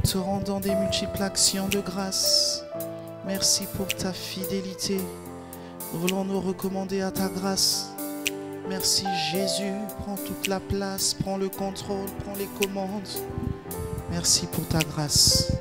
te rendons des multiples actions de grâce. Merci pour ta fidélité. Nous voulons nous recommander à ta grâce. Merci Jésus, prends toute la place, prends le contrôle, prends les commandes. Merci pour ta grâce.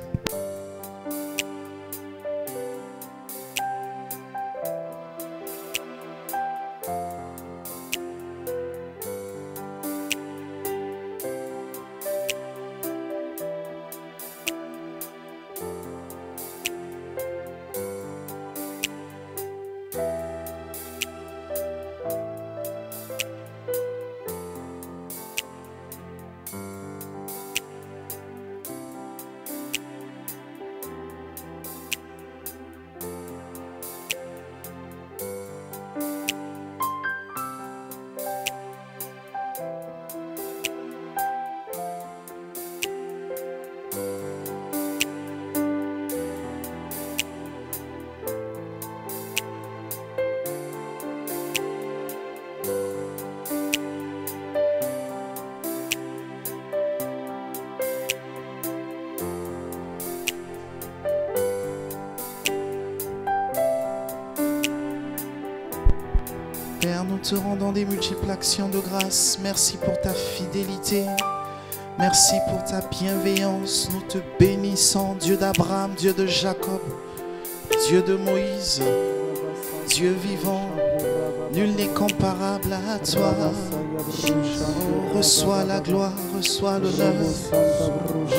Père, nous te rendons des multiples actions de grâce. Merci pour ta fidélité. Merci pour ta bienveillance. Nous te bénissons, Dieu d'Abraham, Dieu de Jacob, Dieu de Moïse, Dieu vivant. Nul n'est comparable à toi. Reçois la gloire, reçois l'honneur,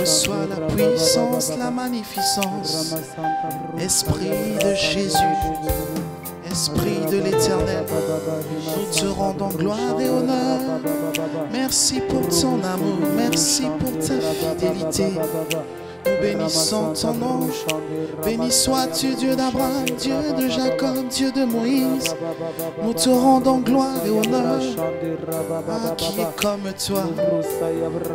reçois la puissance, la magnificence. Esprit de Jésus, Esprit de l'Éternel, nous te rendons gloire et honneur. Merci pour ton amour, merci pour ta fidélité. Nous bénissons ton nom. Béni sois-tu, Dieu d'Abraham, Dieu de Jacob, Dieu de Moïse. Nous te rendons gloire et honneur. Ah, qui est comme toi?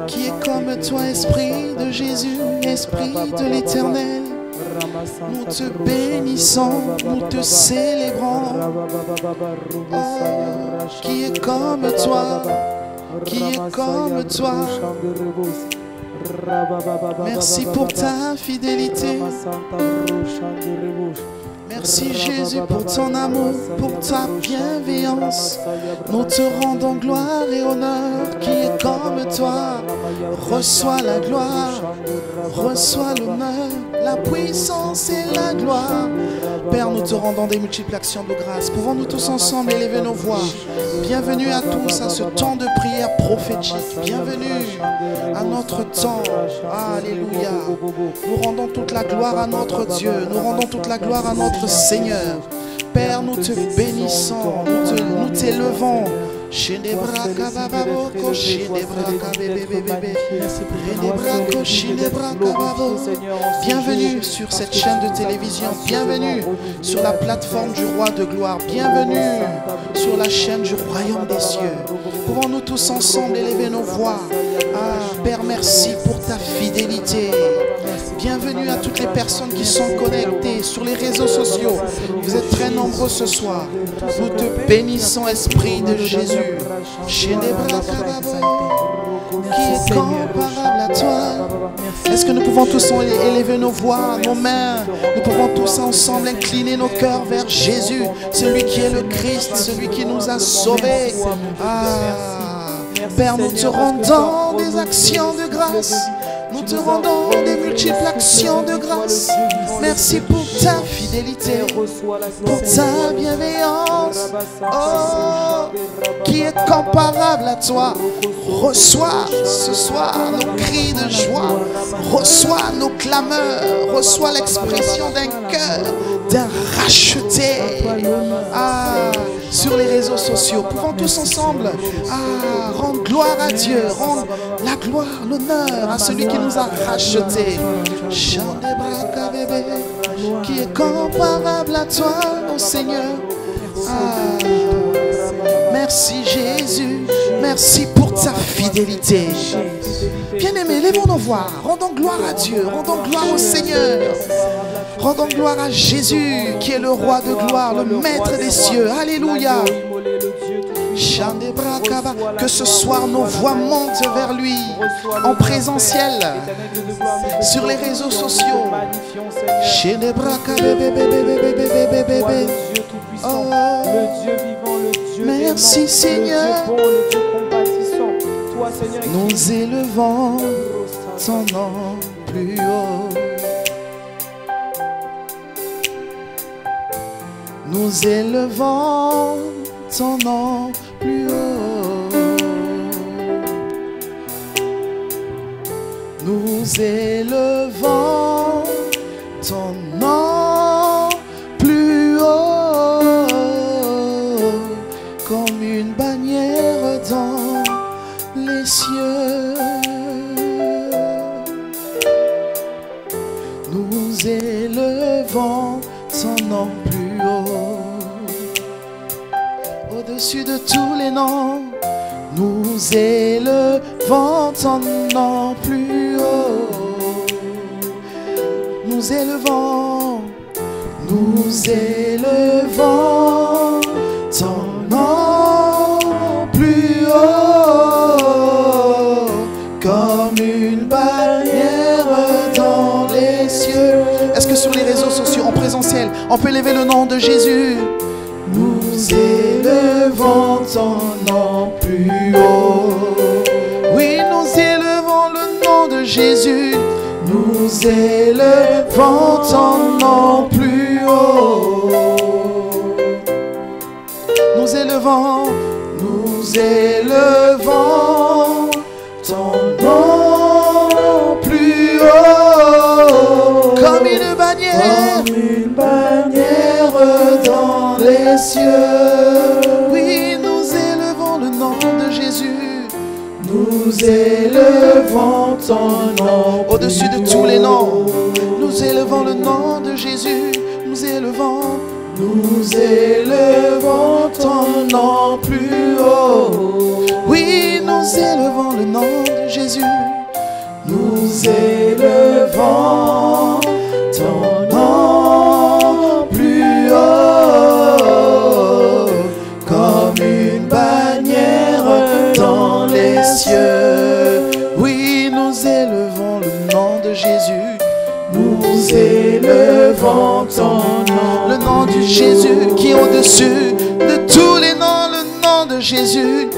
Qui est comme toi, Esprit de Jésus, Esprit de l'Éternel? Nous te bénissons, nous te célébrons. Oh, qui est comme toi? Qui est comme toi? Merci pour ta fidélité. Merci Jésus pour ton amour, pour ta bienveillance. Nous te rendons gloire et honneur. Qui est comme toi? Reçois la gloire, reçois l'honneur, la puissance et la gloire. Père, nous te rendons des multiples actions de grâce. Pouvons-nous tous ensemble élever nos voix? Bienvenue à tous à ce temps de prière prophétique. Bienvenue à notre temps. Alléluia. Nous rendons toute la gloire à notre Dieu. Nous rendons toute la gloire à notre Seigneur. Père, nous te bénissons. Nous t'élevons. Bienvenue sur cette chaîne de télévision. Bienvenue sur la plateforme du Roi de Gloire. Bienvenue sur la chaîne du Royaume des cieux. Pouvons-nous tous ensemble élever nos voix? Ah, Père, merci pour ta fidélité. Bienvenue à toutes les personnes qui sont connectées sur les réseaux sociaux. Vous êtes très nombreux ce soir. Nous te bénissons, Esprit de Jésus. Qui est comparable à toi? Est-ce que nous pouvons tous élever nos voix, nos mains? Nous pouvons tous ensemble incliner nos cœurs vers Jésus, celui qui est le Christ, celui qui nous a sauvés. Ah, Père, nous te rendons des actions de grâce. Nous te rendons des multiples actions de grâce. Merci pour ta fidélité, pour ta bienveillance. Oh, qui est comparable à toi? Reçois ce soir nos cris de joie. Reçois nos clameurs. Reçois l'expression d'un cœur, d'un racheté. Ah, sur les réseaux sociaux. Pouvons tous ensemble rendre gloire à Dieu, rendre la gloire, l'honneur à celui qui nous a rachetés. Qui est comparable à toi, mon Seigneur. Ah, merci Jésus, merci pour ta fidélité. Bien-aimés, levons nos voix, rendons gloire à Dieu, rendons gloire au Seigneur. Rendons gloire à Jésus qui est le roi de gloire, le maître des cieux. Alléluia. Que ce soir nos voix montent vers lui en présentiel sur les réseaux sociaux. Merci Seigneur. Nous élevons ton nom plus haut. Nous élevons ton nom plus haut. Nous élevons ton nom plus haut, comme une bannière dans les cieux. Nous élevons ton nom plus haut, au-dessus de tous les noms. Nous élevons ton nom plus haut. Nous élevons ton nom plus haut, comme une barrière dans les cieux. Est-ce que sur les réseaux sociaux, en présentiel, on peut élever le nom de Jésus? Nous élevons ton nom plus haut. Oui, nous élevons le nom de Jésus. Nous élevons ton nom plus haut. Nous élevons ton nom plus haut, comme une bannière dans les cieux. Oui, nous élevons le nom de Jésus. Nous élevons ton nom au-dessus de tous les noms. Nous élevons le nom de Jésus. Nous élevons ton nom plus haut. Oui, nous élevons le nom de Jésus. Nous élevons ton nom plus haut, comme une bannière dans les cieux. Oui, nous élevons le nom de Jésus. Nous élevons ton nom, le nom de Jésus qui est au-dessus de tous les noms, le nom de Jésus.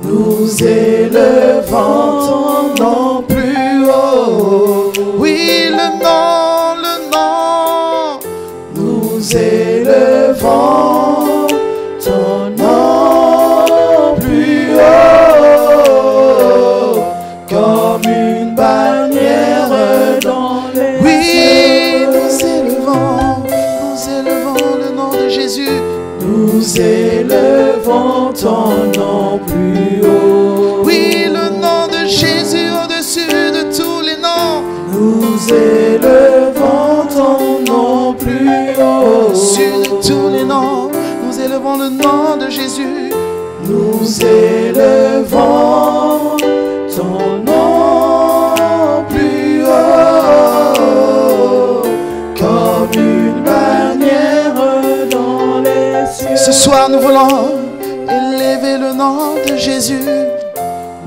Nous élevons ton nom plus haut. Oui, le nom. Nous élevons ton nom plus haut, comme une bannière dans les cieux. Oui, nous élevons le nom de Jésus. Nous élevons ton nom plus haut. Oui, le nom de Jésus au-dessus de tous les noms. Nous élevons ton nom plus haut. Au-dessus de tous les noms, nous élevons le nom de Jésus. Nous élevons ton nom plus haut, comme une bannière dans les cieux. Ce soir, nous voulons élever le nom de Jésus.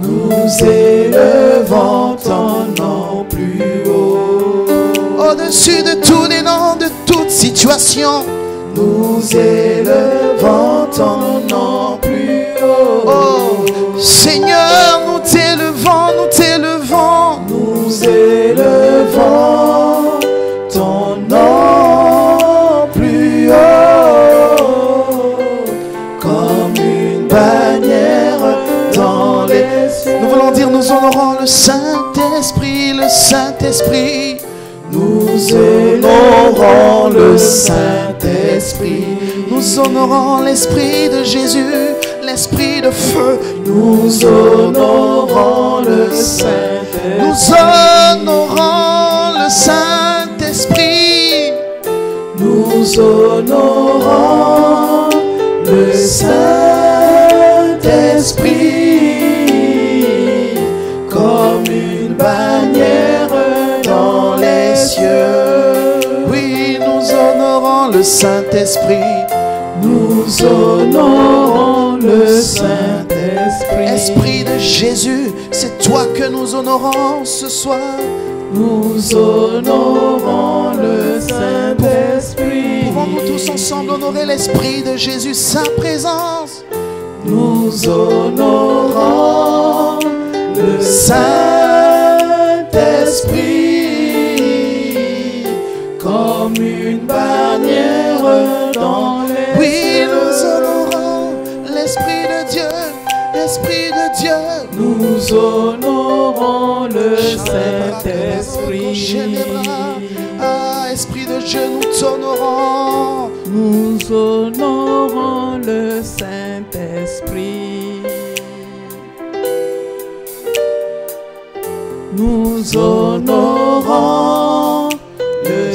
Nous élevons ton nom plus haut, au-dessus de tous les noms, de toute situation. Nous élevons ton nom plus haut. Oh, Seigneur, nous t'élevons, nous t'élevons. Nous élevons ton nom plus haut, comme une bannière dans les cieux. Nous voulons dire, nous honorons le Saint-Esprit, le Saint-Esprit. Nous honorons le Saint-Esprit. Nous honorons l'Esprit de Jésus, l'Esprit de feu. Nous honorons le Saint-Esprit. Nous honorons le Saint-Esprit. Nous honorons le Saint-Esprit, comme une bannière dans les cieux. Oui, nous honorons le Saint-Esprit. Nous honorons le Saint-Esprit. Esprit de Jésus, c'est toi que nous honorons ce soir. Nous honorons le Saint-Esprit. Pouvons-nous tous ensemble honorer l'Esprit de Jésus, sa présence? Nous honorons le Saint-Esprit comme une bannière dans les Oui, cieux. nous honorons l'Esprit de Dieu, l'Esprit de Dieu. Nous honorons le Saint-Esprit. Ah, Esprit de Dieu, nous t'honorons. Nous honorons le Saint-Esprit. Nous honorons le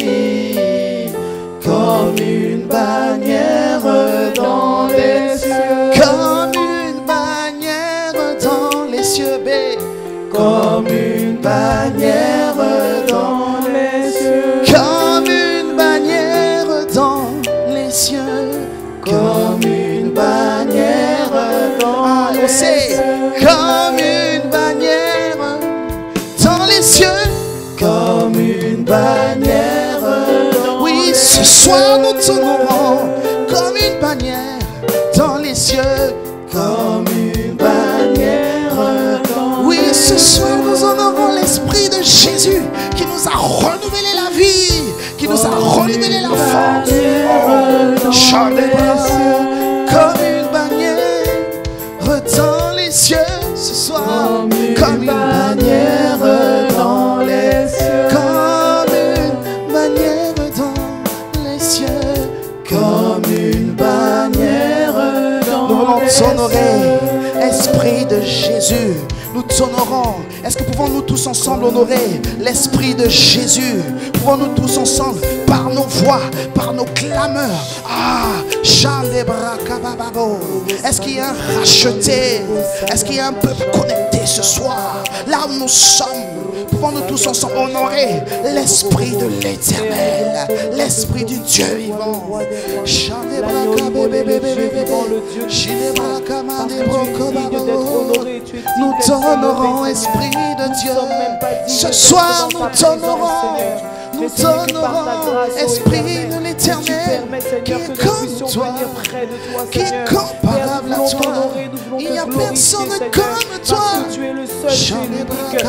Saint-Esprit comme une bannière dans les cieux. Comme une bannière dans les cieux, Comme une bannière dans les cieux. comme une bannière dans les cieux, Comme une bannière dans les cieux. comme une bannière dans les cieux, Comme une bannière dans oui, les ce soir nous t'honorons comme une bannière dans les cieux, Comme une bannière dans oui, ce soir nous honorons l'Esprit de Jésus qui nous a renouvelé la vie, qui nous a renouvelé la force. Chant des bras, comme une bannière dans les cieux ce soir, comme une bannière dans les cieux. comme une bannière dans les cieux, Comme une bannière nous dans voulons les t'honorer, cieux. Esprit de Jésus, nous t'honorons. Est-ce que pouvons-nous tous ensemble honorer l'Esprit de Jésus? Pouvons-nous tous ensemble, par nos voix, par nos clameurs? Ah, Chalebrakabababo. Est-ce qu'il y a un racheté? Est-ce qu'il y a un peuple connecté ce soir? Là où nous sommes, pouvons-nous tous ensemble honorer l'Esprit de l'Éternel, l'Esprit du Dieu vivant. Nous t'honorons, Esprit de Dieu. Ce soir, nous t'honorons. Nous t'honorons, Esprit de l'Éternel, qui est comme toi, qui est comparable à toi. Il n'y a personne comme toi. Tu es le seul, tu es l'unique, tu es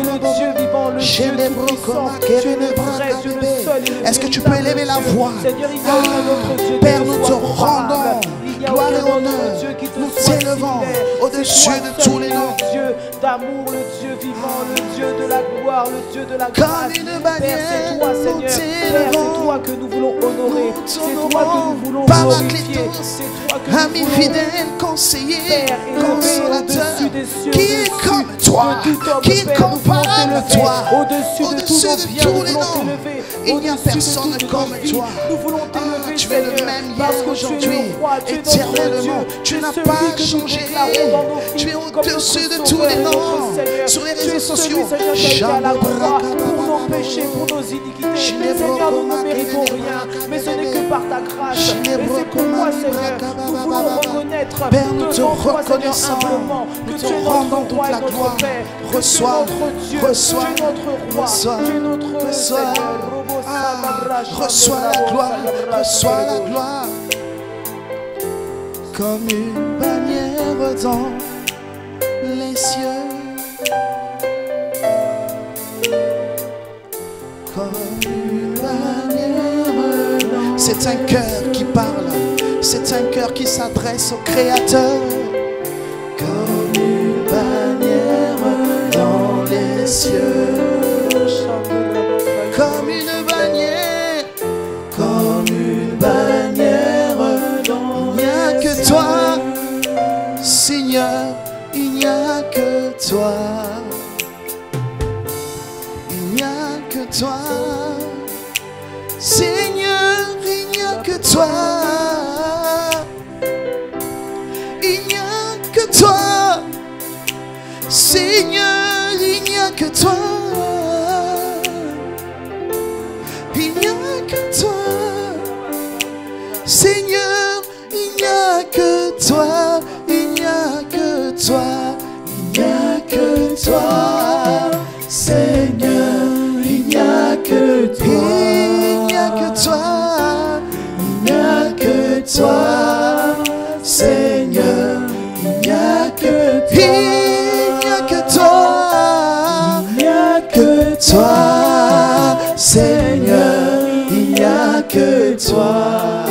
le Dieu vivant, le Dieu tout-puissant, tu es le vrai, tu es le seul. Est-ce que tu peux élever la voix? Seigneur, il n'y a aucun autre Dieu qui Père, te nous soit te comparable. rendons Il n'y a gloire et aucun autre honneur. Dieu qui te Nous soit t'élevons similaire. au-dessus C'est toi de seul tous les qui es noms. le Dieu d'amour, le Dieu vivant, le Dieu de la gloire, le Dieu de la grâce. Comme une Père, bannière, c'est toi, nous Seigneur. Père, t'élevons. c'est toi que nous voulons honorer. Nous C'est toi que t'honorons. nous voulons Paraclétos, glorifier. C'est toi que nous ami voulons fidèle, conseiller, Père, élevé consolateur, au-dessus des cieux, qui est au-dessus comme toi, de tout homme, qui est Père, nous voulons comparable à t'élever. toi, Au-dessus de tous nos biens, nous les voulons noms. t'élever. Il n'y a Au-dessus de personne toutes nos comme vies, toi. nous voulons t'élever, Tu es le Seigneur, même parce hier, que aujourd'hui, tu es le roi, tu es notre éternellement. Dieu, Tu es n'as celui pas que nous changé. déclarons dans nos vies Tu es comme au-dessus notre de tous les Sauveur et noms. notre Seigneur. Sur les Tu es réseaux celui, sociaux. Seigneur, qui a été à la croix pour nos péchés, pour nos iniquités. Seigneur, nous ne méritons rien, mais ce n'est que par ta grâce. Et c'est pourquoi, Seigneur, nous voulons reconnaître Père, nous te devant toi, Seigneur, reconnaissons. humblement, Nous que te tu es rendons notre roi toute et la notre gloire. Père, que Reçois, tu es notre Dieu, reçois, tu es notre roi, reçois, tu es notre reçois. Seigneur. Reçois la gloire, reçois la gloire. Comme une bannière dans les cieux, comme une bannière dans... C'est un cœur qui parle, c'est un cœur qui s'adresse au Créateur. Comme une bannière dans les cieux, comme une bannière, comme une bannière. Il n'y a que toi, Seigneur, il n'y a que toi. Il n'y a que toi, Seigneur, il n'y a que toi. Il n'y a que toi, Seigneur, il n'y a que toi. Il n'y a que toi, Seigneur, il n'y a que toi.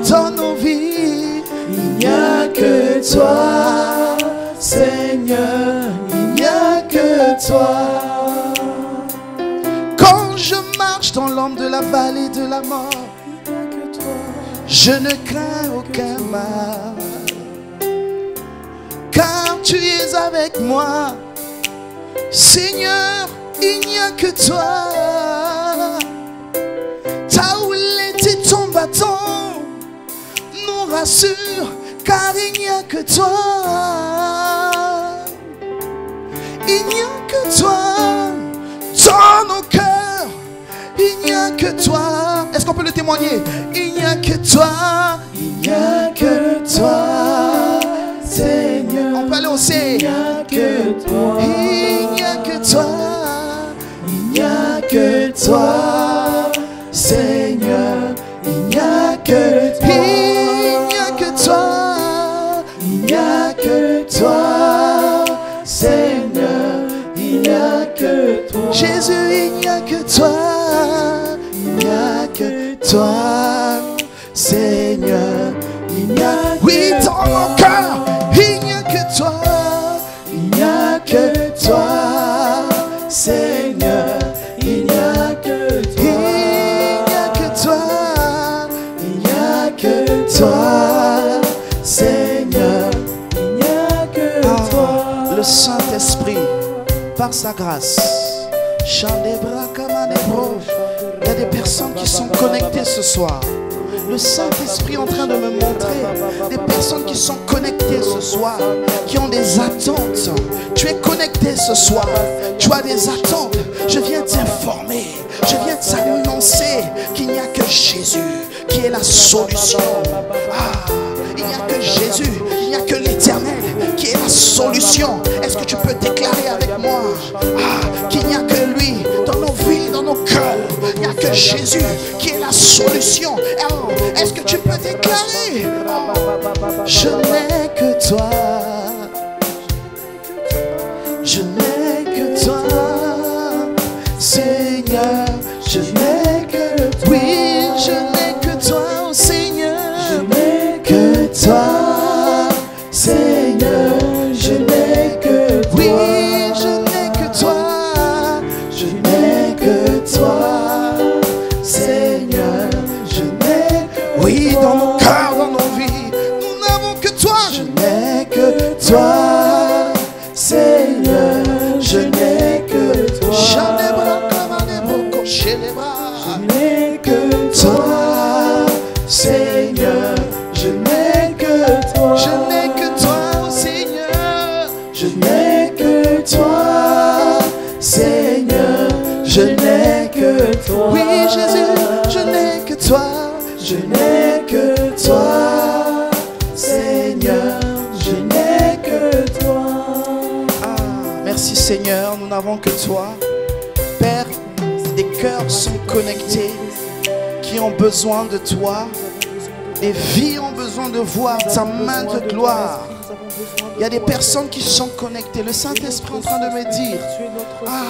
Dans nos vies, il n'y a que toi. Seigneur, il n'y a que toi. Quand je marche dans l'ombre de la vallée de la mort, je ne crains aucun mal, car tu es avec moi. Seigneur, il n'y a que toi. Ta houlette et ton bâton nous rassurent, car il n'y a que toi. Il n'y a que toi. Dans nos cœurs, il n'y a que toi. Est-ce qu'on peut le témoigner? Il n'y a que toi. Il n'y a que toi, Seigneur. On peut aller au C. Il n'y a que toi. Il n'y a que toi. Il n'y a que toi, Seigneur. Il n'y a que toi. Il n'y a que toi. Il n'y a que toi, Seigneur. Il n'y a que toi. Jésus, il n'y a que toi. Il n'y a que toi, Seigneur. Il n'y a que oui, dans mon cœur, il n'y a que toi. Il n'y a que toi, Seigneur. Il n'y a que toi. Il n'y a que toi. Il n'y a que toi, Seigneur. Il n'y a que toi. Le Saint-Esprit, par sa grâce, il y a des personnes qui sont connectées ce soir. Le Saint-Esprit est en train de me montrer des personnes qui sont connectées ce soir, qui ont des attentes. Tu es connecté ce soir, tu as des attentes. Je viens t'informer, je viens t'annoncer qu'il n'y a que Jésus qui est la solution. Il n'y a que Jésus, il n'y a que l'Éternel qui est la solution. Est-ce que tu peux déclarer avec moi qu'il n'y a que lui dans nos vies, dans nos cœurs? Il n'y a que Jésus qui est la solution. Est-ce que tu peux déclarer? Je n'ai que toi. Je n'ai que toi, Seigneur. Je n'ai que toi. Oui, je n'ai que toi, oh Seigneur. Je n'ai que toi, Seigneur. Je n'ai que toi. Oui, je n'ai que toi. Je n'ai que toi, Seigneur. Je n'ai que oui, dans nos cœurs, dans nos vies, nous n'avons que toi. Je n'ai que toi, Seigneur. Je n'ai que toi. Je n'ai que toi, Seigneur. Je n'ai que toi. Je n'ai que toi, oh Seigneur. Je n'ai que toi, Seigneur. Je n'ai que toi. Oui, Jésus, je n'ai que toi. Je n'ai que toi, Seigneur. Je n'ai que toi. Merci Seigneur, nous n'avons que toi. Père, des cœurs sont connectés qui ont besoin de toi. Des vies ont besoin de voir ta main de gloire. Il y a des personnes qui sont connectées. Le Saint-Esprit est en train de me dire,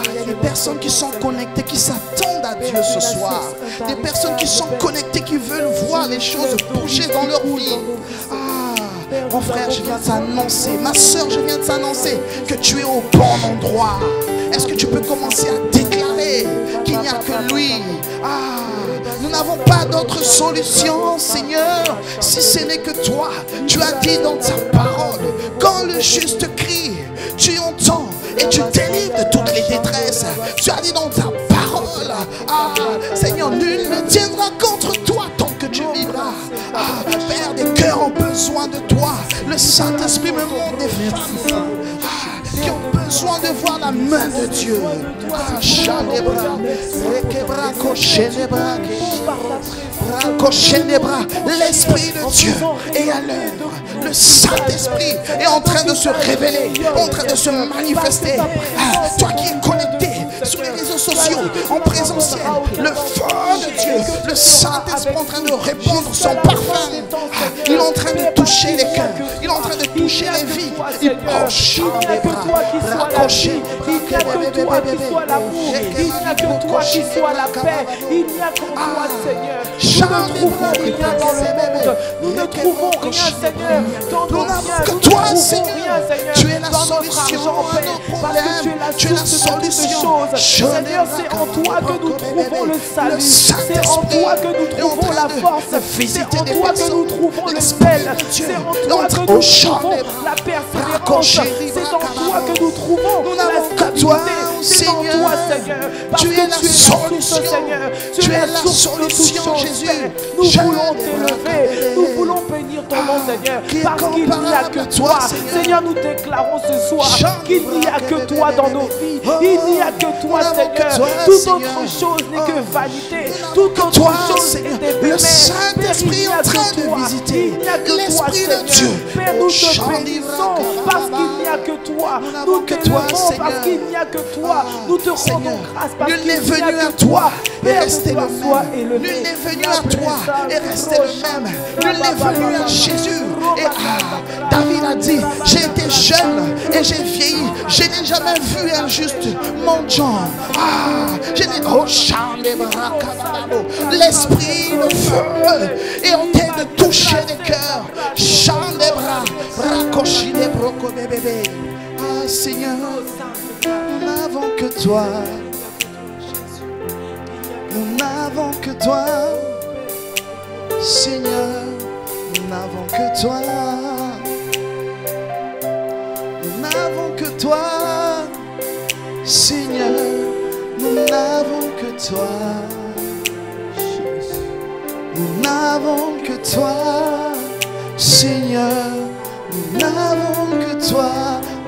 il y a des personnes qui sont connectées, qui s'attendent à Dieu ce soir. Des personnes qui sont connectées, qui veulent voir les choses bouger dans leur vie. Mon frère, je viens t'annoncer, ma soeur, je viens t'annoncer que tu es au bon endroit. Est-ce que tu peux commencer à déclarer qu'il n'y a que lui? Nous n'avons pas d'autre solution, Seigneur, si ce n'est que toi. Tu as dit dans ta parole, quand le juste crie, tu entends et tu délivres de toutes les détresses. Tu as dit dans ta parole, Seigneur, nul ne tiendra contre toi tant que tu vivras. Père, des cœurs ont besoin de toi. Le Saint-Esprit me montre des femmes qui ont besoin de voir la main de Dieu. L'Esprit de Dieu est à l'œuvre. Le Saint-Esprit est en train de se révéler, en train de se manifester. Toi qui es connecté, sur les réseaux sociaux, en présentiel. Le feu de Dieu, le Saint-Esprit est en train de répandre son parfum. Il est en train de toucher les cœurs. Il est en train de toucher les vies. Il penche les bras. Raccroché. Il n'y a que toi qui soit l'amour. Il n'y a que toi qui soit la paix. Il n'y a que toi, Seigneur. Nous ne trouvons rien dans le monde. Nous ne trouvons rien, Seigneur. Dans nos biens, nous ne trouvons rien, Seigneur. Tu es la dans notre solution argent, à Père, nos parce que tu es la source de toutes choses. Seigneur, c'est en toi que nous trouvons le salut. C'est en toi que nous trouvons la force. C'est en toi que nous trouvons le sel. C'est en toi que nous trouvons la persévérance. C'est en toi que nous trouvons la stabilité. C'est en toi, Seigneur. Parce que tu es la solution, Seigneur. Tu es la solution, Jésus. Nous voulons t'élever. Nous voulons bénir ton nom, Seigneur. Parce qu'il n'y a que toi. Seigneur, nous déclarons ce soir qu'il n'y a que toi dans nos vies. Il n'y a que toi, Seigneur. Toute autre chose n'est que vanité. Toute autre chose est éphémère. Le Saint-Esprit est en train de visiter. L'Esprit de Dieu. Père, nous te bénissons parce qu'il n'y a que toi. Nous t'élevons parce qu'il n'y a que toi. Nous te rendons grâce parce qu'il n'y a que toi. Et restez le même. Nul n'est venu à toi et restez le même. Nul n'est venu à Jésus. Et David a dit, j'ai été jeune et j'ai vieilli. Je n'ai jamais vu un juste mendiant. L'esprit, le feu est en train de toucher les cœurs. Chant des bras, raccrocher les brocos bébé. Ah Seigneur, nous n'avons que toi. Nous n'avons que toi. Seigneur, nous n'avons que toi. Nous n'avons que toi. Seigneur, nous n'avons que toi. Nous n'avons que toi. Seigneur, nous n'avons que toi.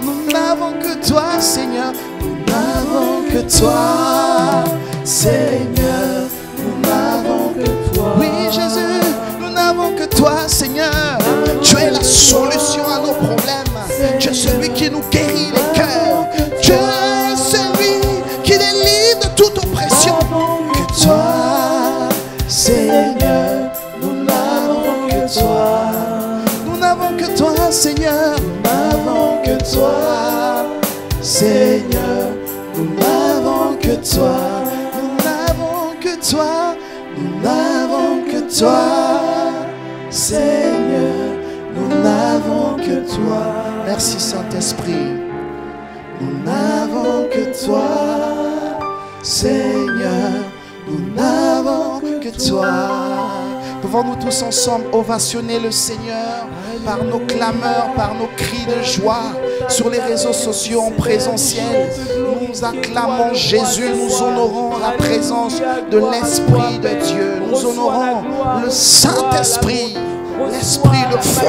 Nous n'avons que toi, Seigneur. Nous n'avons que toi. Seigneur, nous n'avons que toi. Oui, Jésus, nous n'avons que toi, Seigneur. Tu es la solution à nos problèmes. Tu es celui qui nous guérit les cœurs. Tu es celui qui délivre de toute oppression. Que toi, Seigneur, nous n'avons que toi. Nous n'avons que toi, Seigneur. Nous n'avons que toi, Seigneur. Nous n'avons que toi. Toi, nous n'avons que toi, Seigneur, nous n'avons que toi. Merci Saint-Esprit. Nous n'avons que toi, Seigneur, nous n'avons que toi. Pouvons-nous tous ensemble ovationner le Seigneur par nos clameurs, par nos cris de joie sur les réseaux sociaux en présentiel. Nous acclamons Jésus, nous honorons la présence de l'Esprit de Dieu. Nous honorons le Saint-Esprit, l'Esprit de feu.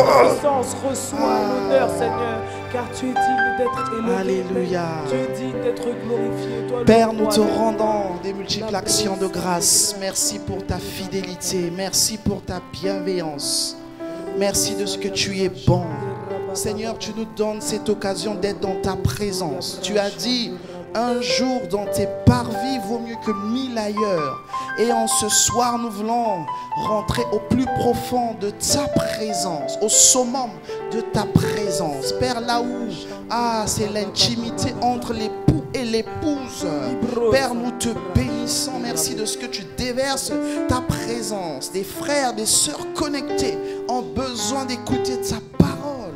Reçois l'honneur, Seigneur, car tu es digne d'être élevé. Alléluia. Tu es digne d'être glorifié. Toi, Père, nous te rendons des multiples actions de grâce. Merci pour ta fidélité. Merci pour ta bienveillance. Merci de ce que tu es bon. Seigneur, tu nous donnes cette occasion d'être dans ta présence. Tu as dit, un jour dans tes parvis vaut mieux que 1000 ailleurs. Et en ce soir, nous voulons rentrer au plus profond de ta présence, au summum de ta présence. Père, là où c'est l'intimité entre l'époux et l'épouse. Père, nous te bénissons. Merci de ce que tu déverses ta présence. Des frères, des sœurs connectés ont besoin d'écouter ta parole.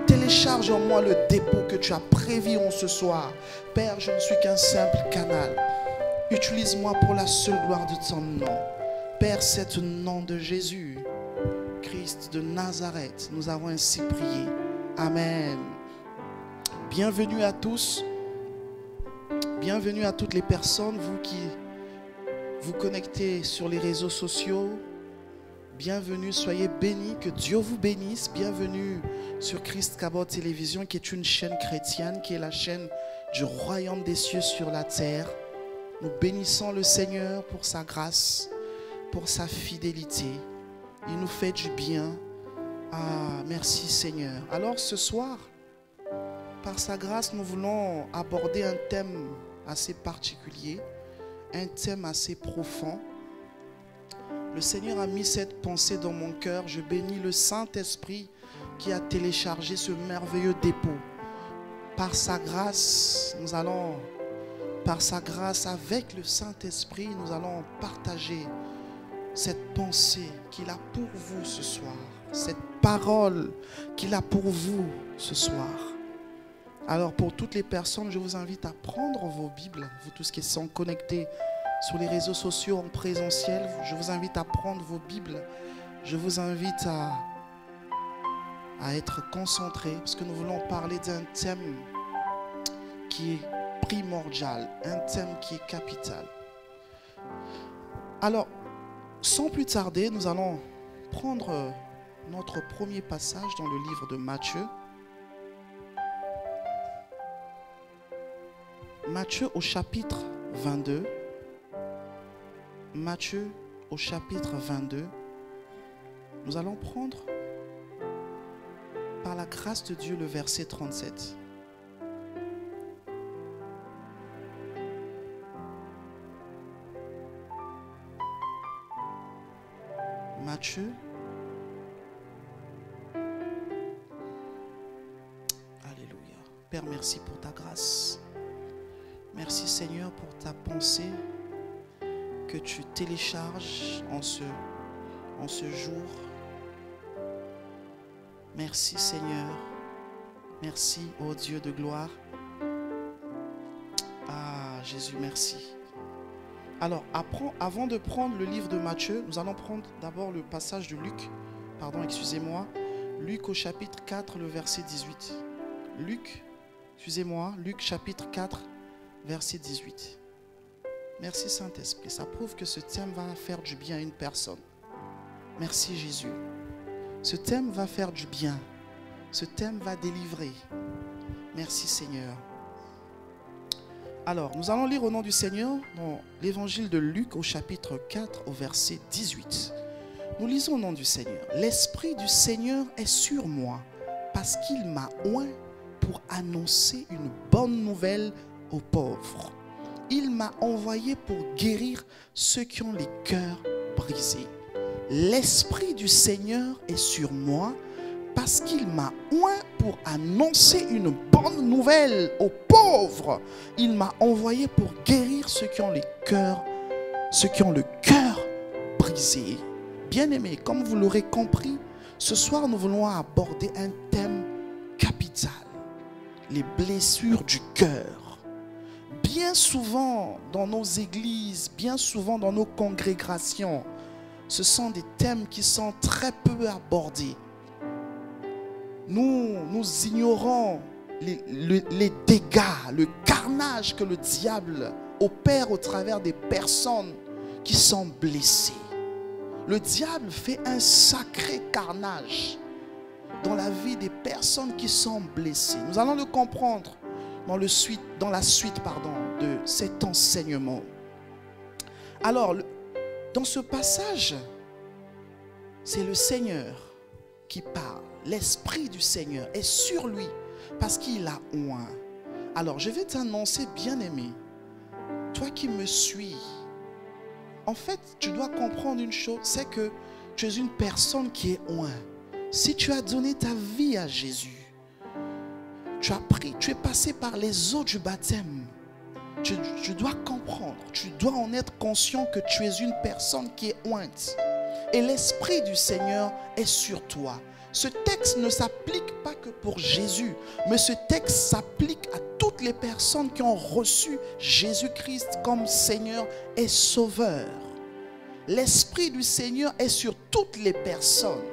Télécharge en moi le dépôt que tu as prévu en ce soir. Père, je ne suis qu'un simple canal. Utilise-moi pour la seule gloire de ton nom. Père, c'est au nom de Jésus, Christ de Nazareth, nous avons ainsi prié. Amen. Bienvenue à tous. Bienvenue à toutes les personnes, vous qui vous connectez sur les réseaux sociaux. Bienvenue, soyez bénis, que Dieu vous bénisse. Bienvenue sur Christ Cabot Télévision, qui est une chaîne chrétienne, qui est la chaîne du royaume des cieux sur la terre. Nous bénissons le Seigneur pour sa grâce, pour sa fidélité. Il nous fait du bien. Merci Seigneur. Alors ce soir, par sa grâce, nous voulons aborder un thème assez particulier, un thème assez profond. Le Seigneur a mis cette pensée dans mon cœur. Je bénis le Saint-Esprit qui a téléchargé ce merveilleux dépôt. Par sa grâce, avec le Saint-Esprit, nous allons partager cette pensée qu'il a pour vous ce soir, cette parole qu'il a pour vous ce soir. Alors pour toutes les personnes, je vous invite à prendre vos Bibles, vous tous qui sont connectés sur les réseaux sociaux en présentiel, je vous invite à prendre vos Bibles, je vous invite à être concentrés parce que nous voulons parler d'un thème qui est primordial, un thème qui est capital. Alors, sans plus tarder, nous allons prendre notre premier passage dans le livre de Matthieu. Matthieu au chapitre 22. Matthieu au chapitre 22. Nous allons prendre, par la grâce de Dieu, le verset 37. Matthieu. Alléluia. Père, merci pour ta grâce. Merci Seigneur pour ta pensée que tu télécharges en ce jour. Merci Seigneur. Merci, ô Dieu de gloire. Ah Jésus, merci. Alors, avant de prendre le livre de Matthieu, nous allons prendre d'abord le passage de Luc. Pardon, excusez-moi. Luc au chapitre 4, le verset 18. Luc chapitre 4, verset 18. Merci Saint-Esprit. Ça prouve que ce thème va faire du bien à une personne. Merci Jésus. Ce thème va faire du bien. Ce thème va délivrer. Merci Seigneur. Alors, nous allons lire au nom du Seigneur dans l'évangile de Luc au chapitre 4 au verset 18. Nous lisons au nom du Seigneur. L'Esprit du Seigneur est sur moi parce qu'il m'a oint pour annoncer une bonne nouvelle aux pauvres. Il m'a envoyé pour guérir ceux qui ont les cœurs brisés. L'Esprit du Seigneur est sur moi parce qu'il m'a oint pour annoncer une bonne nouvelle aux pauvres. Il m'a envoyé pour guérir ceux qui ont le cœur brisé. Bien-aimés, comme vous l'aurez compris, ce soir nous voulons aborder un thème capital. Les blessures du cœur. Bien souvent dans nos églises, bien souvent dans nos congrégations, ce sont des thèmes qui sont très peu abordés. Nous ignorons les dégâts, le carnage que le diable opère au travers des personnes qui sont blessées. Le diable fait un sacré carnage dans la vie des personnes qui sont blessées. Nous allons le comprendre dans la suite de cet enseignement. Alors, dans ce passage, c'est le Seigneur qui parle. L'Esprit du Seigneur est sur lui parce qu'il a oint. Alors, je vais t'annoncer, bien-aimé, toi qui me suis, en fait, tu dois comprendre une chose, c'est que tu es une personne qui est oint. Si tu as donné ta vie à Jésus, tu es passé par les eaux du baptême, tu dois comprendre, tu dois en être conscient que tu es une personne qui est ointe. Et l'Esprit du Seigneur est sur toi. Ce texte ne s'applique pas que pour Jésus, mais ce texte s'applique à toutes les personnes qui ont reçu Jésus-Christ comme Seigneur et Sauveur. L'Esprit du Seigneur est sur toutes les personnes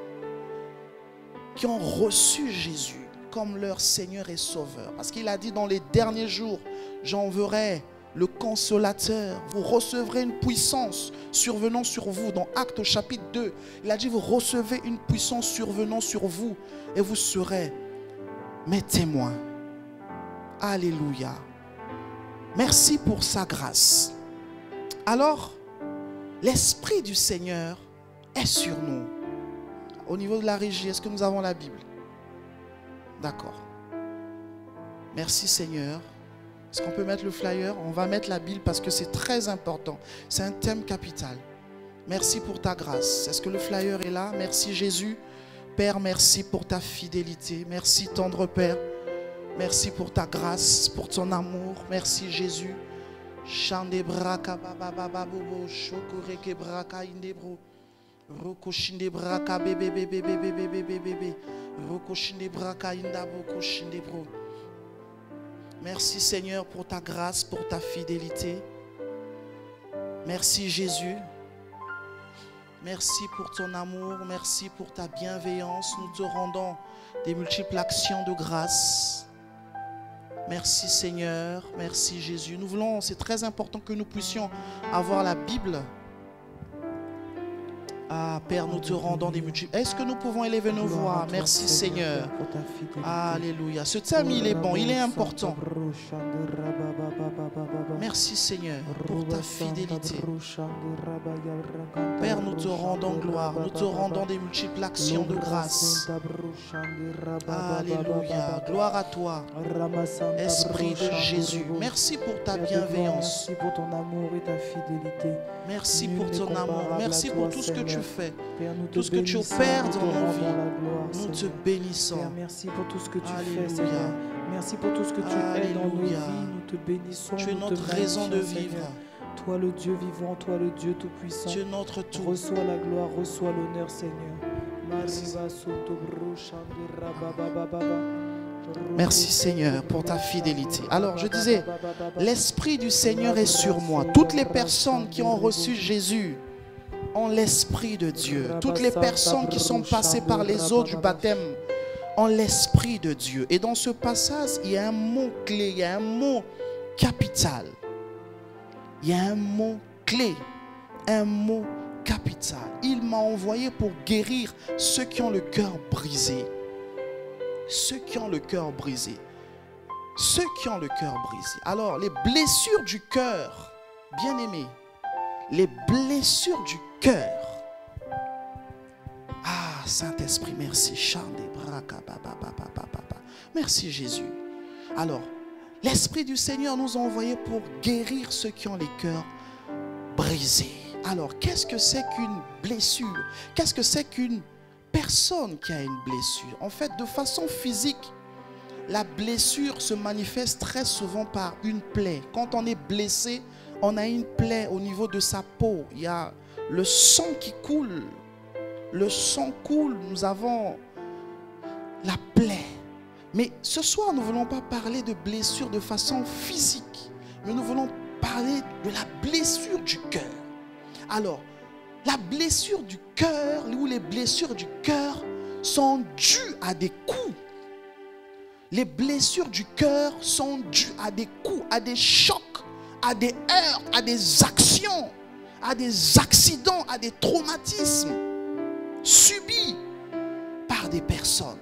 qui ont reçu Jésus comme leur Seigneur et Sauveur. Parce qu'il a dit dans les derniers jours, j'enverrai le Consolateur, vous recevrez une puissance survenant sur vous. Dans Actes chapitre 2, il a dit, vous recevez une puissance survenant sur vous et vous serez mes témoins. Alléluia. Merci pour sa grâce. Alors, l'Esprit du Seigneur est sur nous. Au niveau de la régie, est-ce que nous avons la Bible? D'accord. Merci Seigneur. Est-ce qu'on peut mettre le flyer? On va mettre la Bible parce que c'est très important. C'est un thème capital. Merci pour ta grâce. Est-ce que le flyer est là? Merci Jésus. Père, merci pour ta fidélité. Merci tendre Père. Merci pour ta grâce, pour ton amour. Merci Jésus. Chande braka baba bobo chokoreke braka indebro. Rokoshinde braka bebe bebe bebe bebe bebe. Rokoshinde braka indabo koshindebro. Merci Seigneur pour ta grâce, pour ta fidélité. Merci Jésus. Merci pour ton amour, merci pour ta bienveillance. Nous te rendons des multiples actions de grâce. Merci Seigneur, merci Jésus. Nous voulons, c'est très important que nous puissions avoir la Bible. Ah Père, nous te rendons des multiples. Est-ce que nous pouvons élever nos voix? Merci Seigneur. Alléluia. Ce thème, il est bon, il est important. Merci Seigneur pour ta fidélité. Père, nous te rendons gloire. Nous te rendons des multiples actions de grâce. Alléluia. Gloire à toi, Esprit de Jésus. Merci pour ta bienveillance. Merci pour ton amour et ta fidélité. Merci pour ton amour. Merci pour tout ce que tu fais. Tout ce que tu opères dans nos vies. Nous te bénissons. Père, merci pour tout ce que tu fais, Seigneur. Merci pour tout ce que tu es dans nos vies. Nous te bénissons. Tu es notre raison de vivre. Toi le Dieu vivant, toi le Dieu tout-puissant. Tu es notre tout. Reçois la gloire, reçois l'honneur, Seigneur. Merci Seigneur pour ta fidélité. Alors je disais, l'Esprit du Seigneur est sur moi. Toutes les personnes qui ont reçu Jésus ont l'Esprit de Dieu. Toutes les personnes qui sont passées par les eaux du baptême ont l'Esprit de Dieu. Et dans ce passage, il y a un mot clé, il y a un mot capital. Il y a un mot clé, un mot capital. Il m'a envoyé pour guérir ceux qui ont le cœur brisé. Ceux qui ont le cœur brisé. Ceux qui ont le cœur brisé. Alors, les blessures du cœur, bien-aimés, les blessures du cœur. Ah, Saint-Esprit, merci. Merci Jésus. Alors, l'Esprit du Seigneur nous a envoyés pour guérir ceux qui ont les cœurs brisés. Alors, qu'est-ce que c'est qu'une blessure? Qu'est-ce que c'est qu'une personne qui a une blessure? En fait, de façon physique, la blessure se manifeste très souvent par une plaie. Quand on est blessé, on a une plaie au niveau de sa peau. Il y a le sang qui coule. Le sang coule, nous avons la plaie. Mais ce soir, nous ne voulons pas parler de blessure de façon physique, mais nous voulons parler de la blessure du cœur. Alors, la blessure du cœur, ou les blessures du cœur sont dues à des coups. Les blessures du cœur sont dues à des coups, à des chocs, à des heurts, à des actions, à des accidents, à des traumatismes subis par des personnes.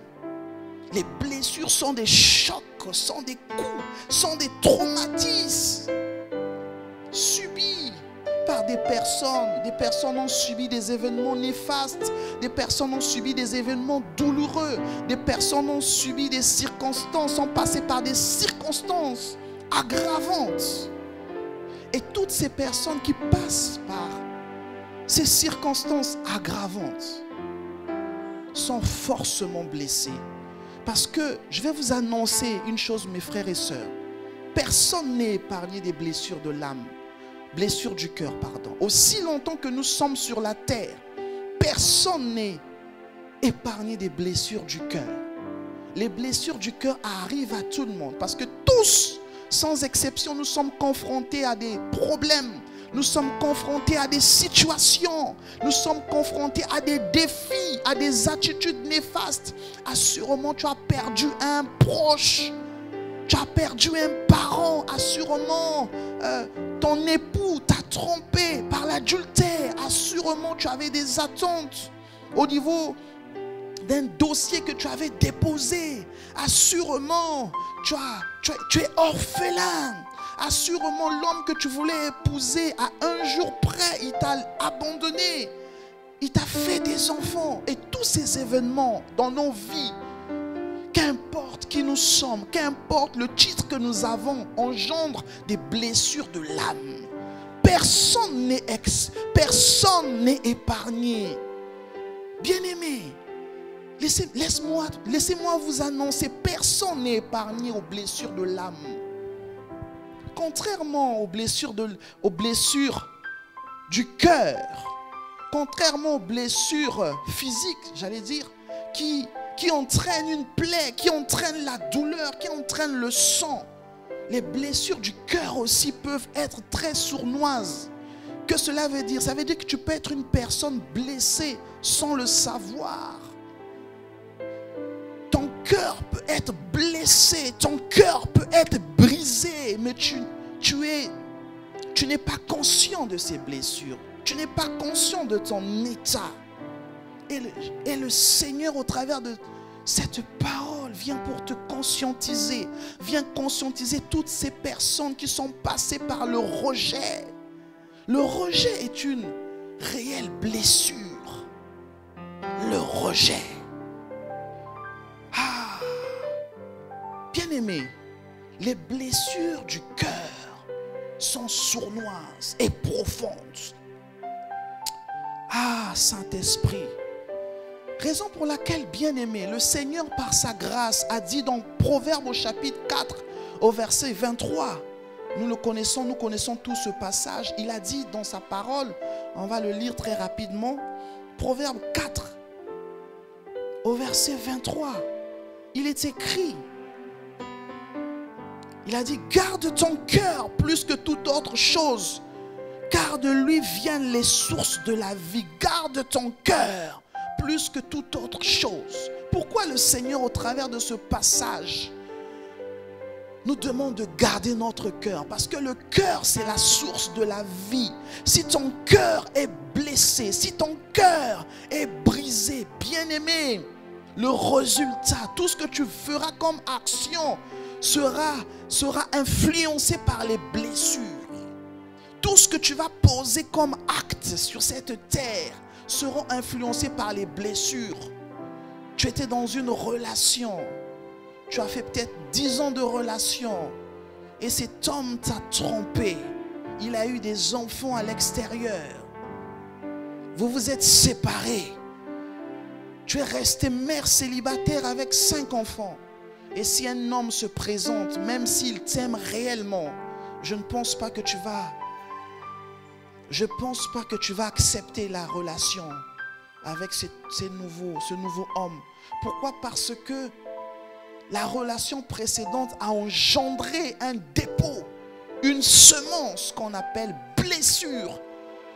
Les blessures sont des chocs, sont des coups, sont des traumatismes subis par des personnes. Des personnes ont subi des événements néfastes, des personnes ont subi des événements douloureux, des personnes ont subi des circonstances, ont passé par des circonstances aggravantes. Et toutes ces personnes qui passent par ces circonstances aggravantes sont forcément blessées. Parce que je vais vous annoncer une chose, mes frères et sœurs. Personne n'est épargné des blessures de l'âme. Blessures du cœur, pardon. Aussi longtemps que nous sommes sur la terre, personne n'est épargné des blessures du cœur. Les blessures du cœur arrivent à tout le monde. Parce que tous, sans exception, nous sommes confrontés à des problèmes. Nous sommes confrontés à des situations. Nous sommes confrontés à des défis, à des attitudes néfastes. Assurément, tu as perdu un proche. Tu as perdu un parent. Assurément, ton époux t'a trompé par l'adultère. Assurément, tu avais des attentes au niveau d'un dossier que tu avais déposé. Assurément, tu es orphelin. Assurément, l'homme que tu voulais épouser, à un jour près, il t'a abandonné. Il t'a fait des enfants. Et tous ces événements dans nos vies, qu'un qu'importe qui nous sommes, qu'importe le titre que nous avons, engendre des blessures de l'âme. Personne n'est épargné. Bien-aimé, laissez-moi vous annoncer, personne n'est épargné aux blessures de l'âme. Contrairement aux blessures du cœur, contrairement aux blessures physiques, j'allais dire, qui entraînent une plaie, qui entraînent la douleur, qui entraînent le sang, les blessures du cœur aussi peuvent être très sournoises. Que cela veut dire? Ça veut dire que tu peux être une personne blessée sans le savoir. Ton cœur peut être blessé, ton cœur peut être brisé, mais tu n'es pas conscient de ces blessures. Tu n'es pas conscient de ton état. Et le Seigneur, au travers de cette parole, vient pour te conscientiser. Vient conscientiser toutes ces personnes qui sont passées par le rejet. Le rejet est une réelle blessure. Le rejet. Ah, bien-aimé, les blessures du cœur sont sournoises et profondes. Ah, Saint-Esprit. Raison pour laquelle, bien-aimé, le Seigneur, par sa grâce, a dit dans Proverbes au chapitre 4, au verset 23, nous connaissons tous ce passage. Il a dit dans sa parole, on va le lire très rapidement, Proverbe 4, au verset 23, il est écrit, il a dit, garde ton cœur plus que toute autre chose, car de lui viennent les sources de la vie. Garde ton cœur plus que toute autre chose. Pourquoi le Seigneur, au travers de ce passage, nous demande de garder notre cœur? Parce que le cœur, c'est la source de la vie. Si ton cœur est blessé, si ton cœur est brisé, bien-aimé, le résultat, tout ce que tu feras comme action sera influencé par les blessures. Tout ce que tu vas poser comme acte sur cette terre seront influencés par les blessures. Tu étais dans une relation. Tu as fait peut-être 10 ans de relation. Et cet homme t'a trompé. Il a eu des enfants à l'extérieur. Vous vous êtes séparés. Tu es resté mère célibataire avec 5 enfants. Et si un homme se présente, même s'il t'aime réellement, je ne pense pas que tu vas accepter la relation avec ce nouveau homme. Pourquoi? Parce que la relation précédente a engendré un dépôt, une semence qu'on appelle blessure.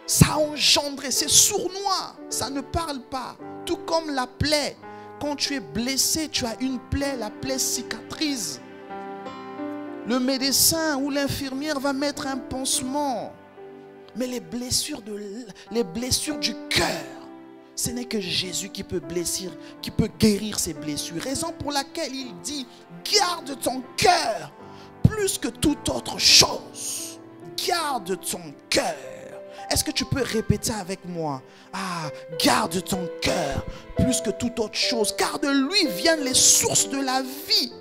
Ça a engendré, c'est sournois, ça ne parle pas. Tout comme la plaie, quand tu es blessé, tu as une plaie, la plaie cicatrise. Le médecin ou l'infirmière va mettre un pansement. Mais les blessures du cœur, ce n'est que Jésus qui peut guérir ces blessures. Raison pour laquelle il dit, garde ton cœur plus que toute autre chose. Garde ton cœur. Est-ce que tu peux répéter avec moi? Ah, garde ton cœur plus que toute autre chose, car de lui viennent les sources de la vie.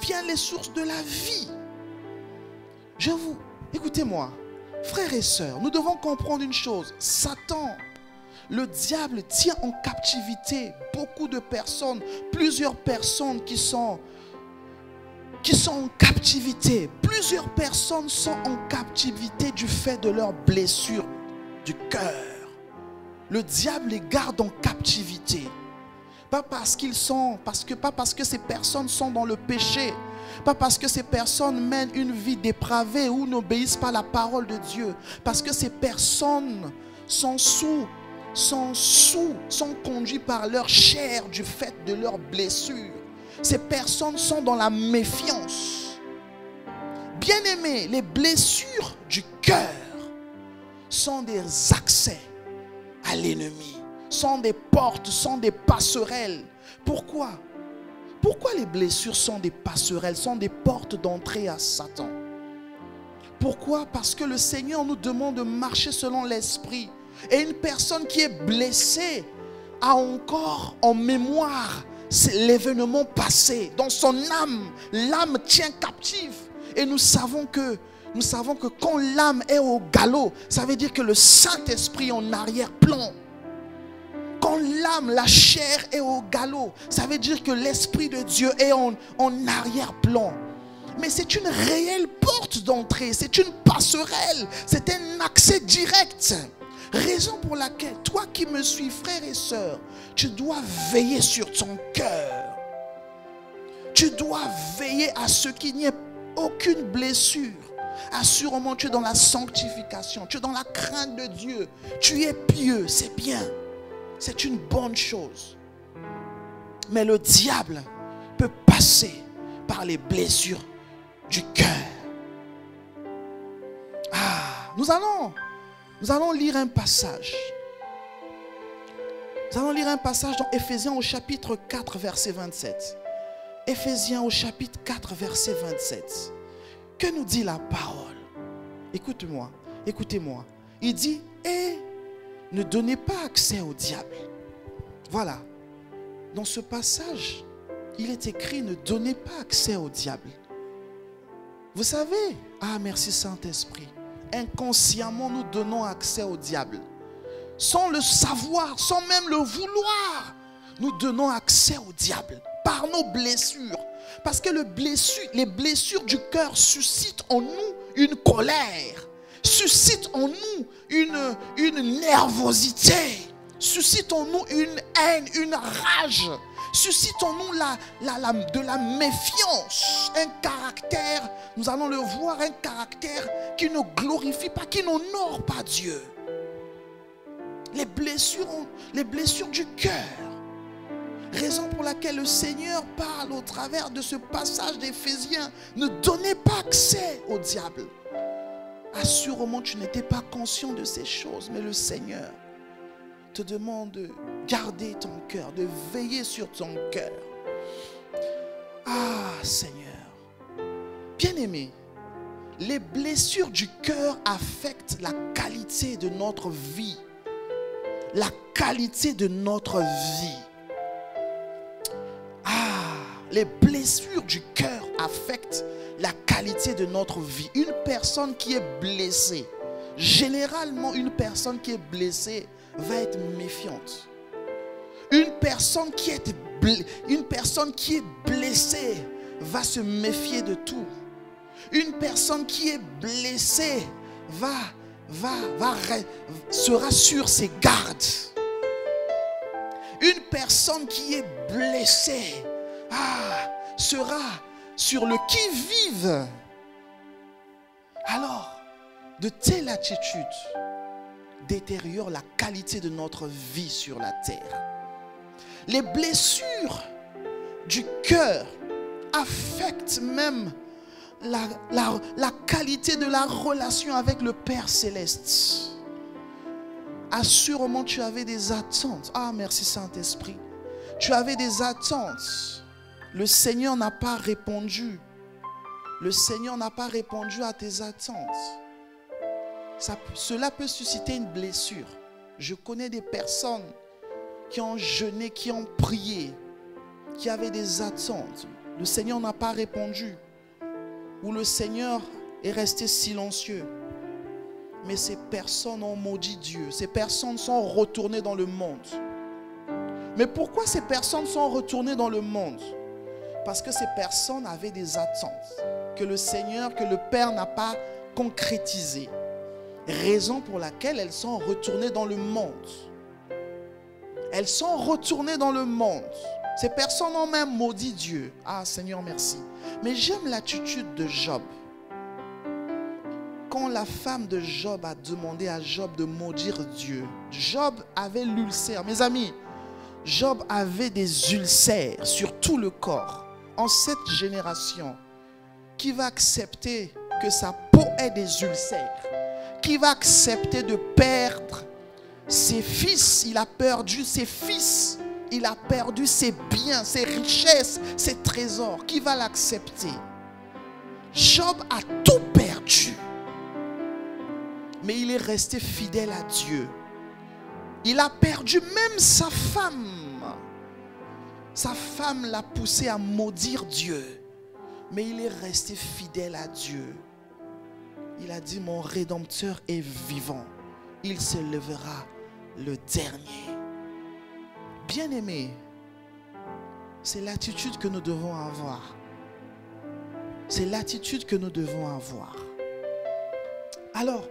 Viennent les sources de la vie. Écoutez-moi, frères et sœurs, nous devons comprendre une chose. Satan, le diable tient en captivité beaucoup de personnes, plusieurs personnes qui sont en captivité. Plusieurs personnes sont en captivité du fait de leurs blessures du cœur. Le diable les garde en captivité. Pas parce que ces personnes sont dans le péché. Pas parce que ces personnes mènent une vie dépravée ou n'obéissent pas à la parole de Dieu. Parce que ces personnes sont conduites par leur chair du fait de leurs blessures. Ces personnes sont dans la méfiance. Bien-aimés, les blessures du cœur sont des accès à l'ennemi, sont des portes, sont des passerelles. Pourquoi? Pourquoi les blessures sont des passerelles, sont des portes d'entrée à Satan? Pourquoi? Parce que le Seigneur nous demande de marcher selon l'esprit. Et une personne qui est blessée a encore en mémoire c'est l'événement passé. Dans son âme, l'âme tient captive. Et nous savons que quand l'âme est au galop, ça veut dire que le Saint-Esprit est en arrière-plan. Quand l'âme, la chair est au galop, ça veut dire que l'Esprit de Dieu est en arrière-plan. Mais c'est une réelle porte d'entrée, c'est une passerelle, c'est un accès direct. Raison pour laquelle, toi qui me suis, frère et sœur, tu dois veiller sur ton cœur. Tu dois veiller à ce qu'il n'y ait aucune blessure. Assurément, tu es dans la sanctification, tu es dans la crainte de Dieu. Tu es pieux, c'est bien. C'est une bonne chose. Mais le diable peut passer par les blessures du cœur. Nous allons lire un passage. Nous allons lire un passage dans Éphésiens au chapitre 4, verset 27. Éphésiens au chapitre 4, verset 27. Que nous dit la parole? Écoute-moi, écoutez-moi. Il dit, et ne donnez pas accès au diable. Voilà. Dans ce passage, il est écrit, ne donnez pas accès au diable. Vous savez, merci Saint-Esprit, inconsciemment nous donnons accès au diable. Sans le savoir, sans même le vouloir, nous donnons accès au diable par nos blessures. Parce que les blessures du cœur suscitent en nous une colère, suscitent en nous une nervosité, suscitent en nous une haine, une rage, suscitent en nous de la méfiance, un caractère, nous allons le voir, un caractère qui ne glorifie pas, qui n'honore pas Dieu. Les blessures du cœur. Raison pour laquelle le Seigneur parle au travers de ce passage d'Éphésiens. Ne donnez pas accès au diable. Assurément, tu n'étais pas conscient de ces choses, mais le Seigneur te demande de garder ton cœur, de veiller sur ton cœur. Seigneur. Bien-aimé, les blessures du cœur affectent la qualité de notre vie. La qualité de notre vie. Les blessures du cœur affectent la qualité de notre vie. Une personne qui est blessée, généralement une personne qui est blessée va être méfiante. Une personne qui est blessée va se méfier de tout. Une personne qui est blessée sera sur ses gardes. Une personne qui est blessée sera sur le qui-vive. Alors, de telles attitudes détériorent la qualité de notre vie sur la terre. Les blessures du cœur affectent même la qualité de la relation avec le Père Céleste. Assurément, tu avais des attentes. Merci Saint-Esprit. Tu avais des attentes. Le Seigneur n'a pas répondu. Le Seigneur n'a pas répondu à tes attentes. Cela peut susciter une blessure. Je connais des personnes qui ont jeûné, qui ont prié, qui avaient des attentes. Le Seigneur n'a pas répondu. Ou le Seigneur est resté silencieux. Mais ces personnes ont maudit Dieu. Ces personnes sont retournées dans le monde. Mais pourquoi ces personnes sont retournées dans le monde? Parce que ces personnes avaient des attentes que le Seigneur, que le Père n'a pas concrétisées. Raison pour laquelle elles sont retournées dans le monde. Elles sont retournées dans le monde. Ces personnes ont même maudit Dieu. Seigneur, merci. Mais j'aime l'attitude de Job. Quand la femme de Job a demandé à Job de maudire Dieu, Job avait l'ulcère. Mes amis, Job avait des ulcères sur tout le corps. En cette génération, qui va accepter que sa peau ait des ulcères? Qui va accepter de perdre ses fils? Il a perdu ses fils. Il a perdu ses biens, ses richesses, ses trésors. Qui va l'accepter? Job a tout perdu. Mais il est resté fidèle à Dieu. Il a perdu même sa femme. Sa femme l'a poussé à maudire Dieu. Mais il est resté fidèle à Dieu. Il a dit, mon Rédempteur est vivant. Il se lèvera le dernier. Bien-aimé, c'est l'attitude que nous devons avoir. C'est l'attitude que nous devons avoir. Alors,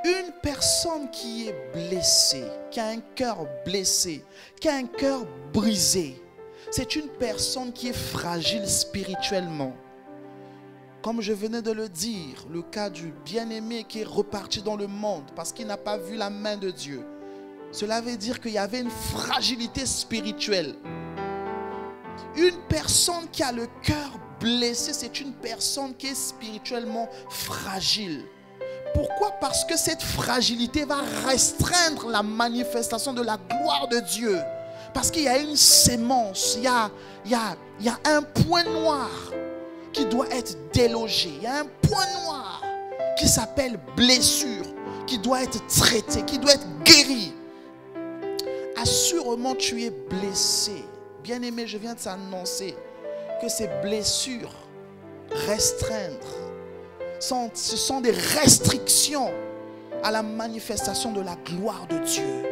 une personne qui est blessée, qui a un cœur blessé, qui a un cœur brisé, c'est une personne qui est fragile spirituellement. Comme je venais de le dire, le cas du bien-aimé qui est reparti dans le monde parce qu'il n'a pas vu la main de Dieu. Cela veut dire qu'il y avait une fragilité spirituelle. Une personne qui a le cœur blessé, c'est une personne qui est spirituellement fragile. Pourquoi? Parce que cette fragilité va restreindre la manifestation de la gloire de Dieu. Parce qu'il y a une sémence, il y a un point noir qui doit être délogé. Il y a un point noir qui s'appelle blessure, qui doit être traité, qui doit être guéri. Assurément, tu es blessé. Bien-aimé, je viens de t'annoncer que ces blessures restreindre, ce sont des restrictions à la manifestation de la gloire de Dieu.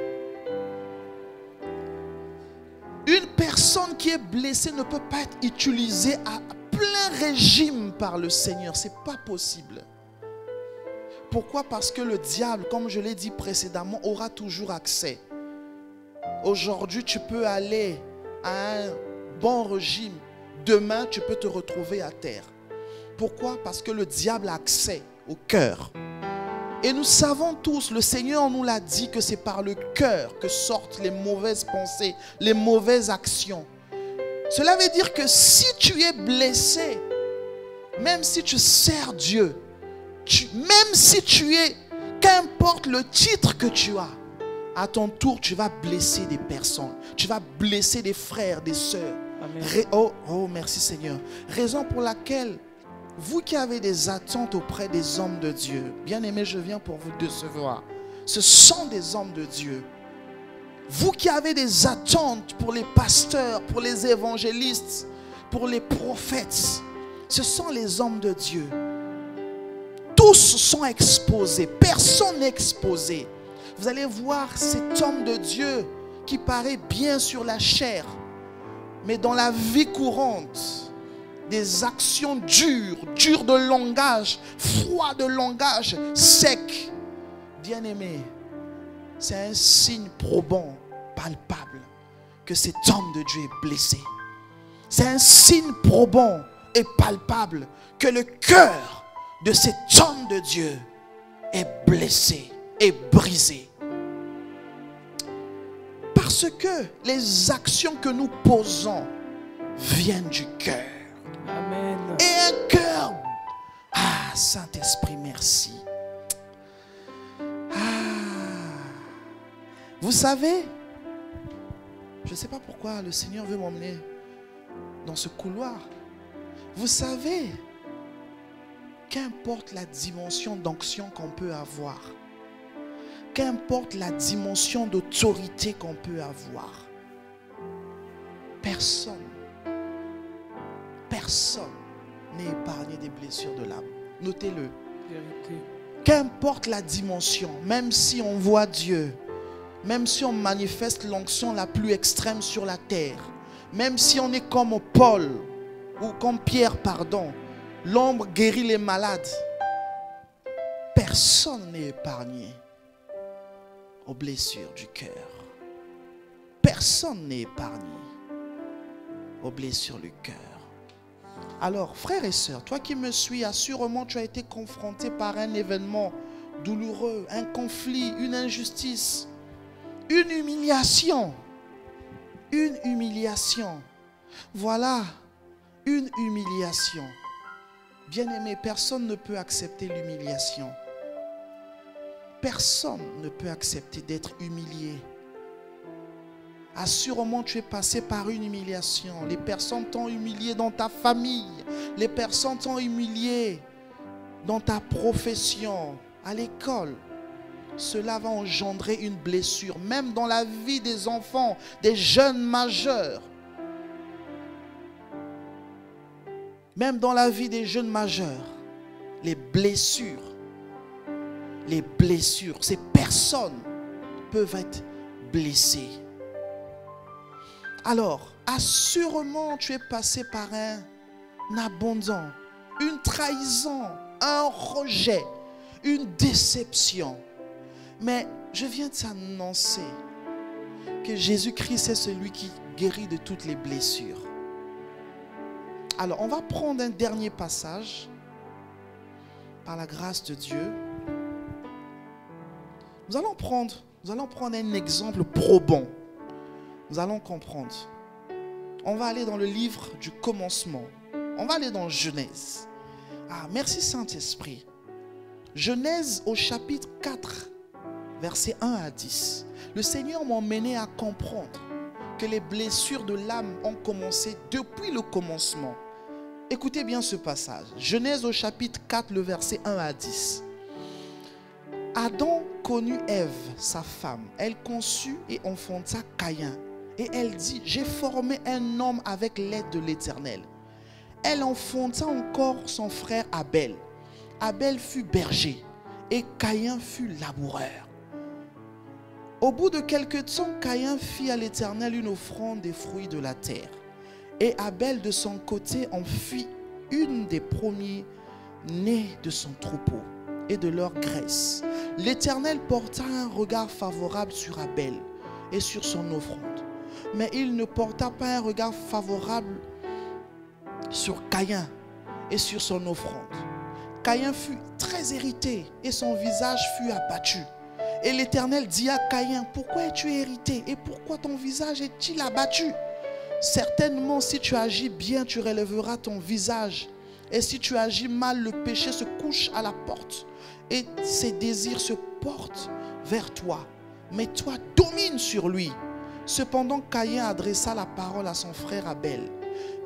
Une personne qui est blessée ne peut pas être utilisée à plein régime par le Seigneur. Ce n'est pas possible. Pourquoi? Parce que le diable, comme je l'ai dit précédemment, aura toujours accès. Aujourd'hui, tu peux aller à un bon régime. Demain, tu peux te retrouver à terre. Pourquoi? Parce que le diable a accès au cœur. Et nous savons tous, le Seigneur nous l'a dit, que c'est par le cœur que sortent les mauvaises pensées, les mauvaises actions. Cela veut dire que si tu es blessé, même si tu sers Dieu, même si tu es, qu'importe le titre que tu as, à ton tour, tu vas blesser des personnes. Tu vas blesser des frères, des sœurs. Oh, merci Seigneur. Raison pour laquelle, vous qui avez des attentes auprès des hommes de Dieu, bien aimés, je viens pour vous décevoir. Ce sont des hommes de Dieu. Vous qui avez des attentes pour les pasteurs, pour les évangélistes, pour les prophètes, ce sont les hommes de Dieu. Tous sont exposés. Personne n'est exposé. Vous allez voir cet homme de Dieu qui paraît bien sur la chair, mais dans la vie courante, des actions dures de langage, froid de langage, sec. Bien-aimé, c'est un signe probant, palpable, que cet homme de Dieu est blessé. C'est un signe probant et palpable que le cœur de cet homme de Dieu est blessé et brisé. Parce que les actions que nous posons viennent du cœur. Amen. Et un cœur. Ah, Saint-Esprit, merci. Vous savez, je ne sais pas pourquoi le Seigneur veut m'emmener dans ce couloir. Vous savez, qu'importe la dimension d'onction qu'on peut avoir, qu'importe la dimension d'autorité qu'on peut avoir, personne n'est épargné des blessures de l'âme. Notez-le. Qu'importe la dimension, même si on voit Dieu, même si on manifeste l'onction la plus extrême sur la terre, même si on est comme Paul, ou comme Pierre, pardon, l'ombre guérit les malades, personne n'est épargné aux blessures du cœur. Personne n'est épargné aux blessures du cœur. Alors, frères et sœurs, toi qui me suis, assurément tu as été confronté par un événement douloureux, un conflit, une injustice, une humiliation. Une humiliation. Voilà, une humiliation. Bien-aimé, personne ne peut accepter l'humiliation. Personne ne peut accepter d'être humilié. Assurément, tu es passé par une humiliation. Les personnes t'ont humilié dans ta famille. Les personnes t'ont humilié dans ta profession, à l'école. Cela va engendrer une blessure, même dans la vie des enfants, des jeunes majeurs. Même dans la vie des jeunes majeurs, les blessures, ces personnes peuvent être blessées. Alors, assurément, tu es passé par un abandon, une trahison, un rejet, une déception. Mais je viens de t'annoncer que Jésus-Christ est celui qui guérit de toutes les blessures. Alors, on va prendre un dernier passage par la grâce de Dieu. Nous allons prendre un exemple probant. Nous allons comprendre. On va aller dans le livre du commencement. On va aller dans Genèse. Ah, merci Saint-Esprit. Genèse au chapitre 4, versets 1 à 10. Le Seigneur m'a emmené à comprendre que les blessures de l'âme ont commencé depuis le commencement. Écoutez bien ce passage. Genèse au chapitre 4, le verset 1 à 10. Adam connut Ève, sa femme. Elle conçut et enfanta Caïn. Et elle dit, j'ai formé un homme avec l'aide de l'Éternel. Elle enfanta encore son frère Abel. Abel fut berger et Caïn fut laboureur. Au bout de quelque temps, Caïn fit à l'Éternel une offrande des fruits de la terre. Et Abel de son côté en fit une des premiers-nés de son troupeau et de leur graisse. L'Éternel porta un regard favorable sur Abel et sur son offrande. Mais il ne porta pas un regard favorable sur Caïn et sur son offrande. Caïn fut très irrité et son visage fut abattu. Et l'Éternel dit à Caïn, pourquoi es-tu irrité et pourquoi ton visage est-il abattu? Certainement, si tu agis bien, tu relèveras ton visage. Et si tu agis mal, le péché se couche à la porte et ses désirs se portent vers toi. Mais toi, domine sur lui. Cependant, Caïn adressa la parole à son frère Abel.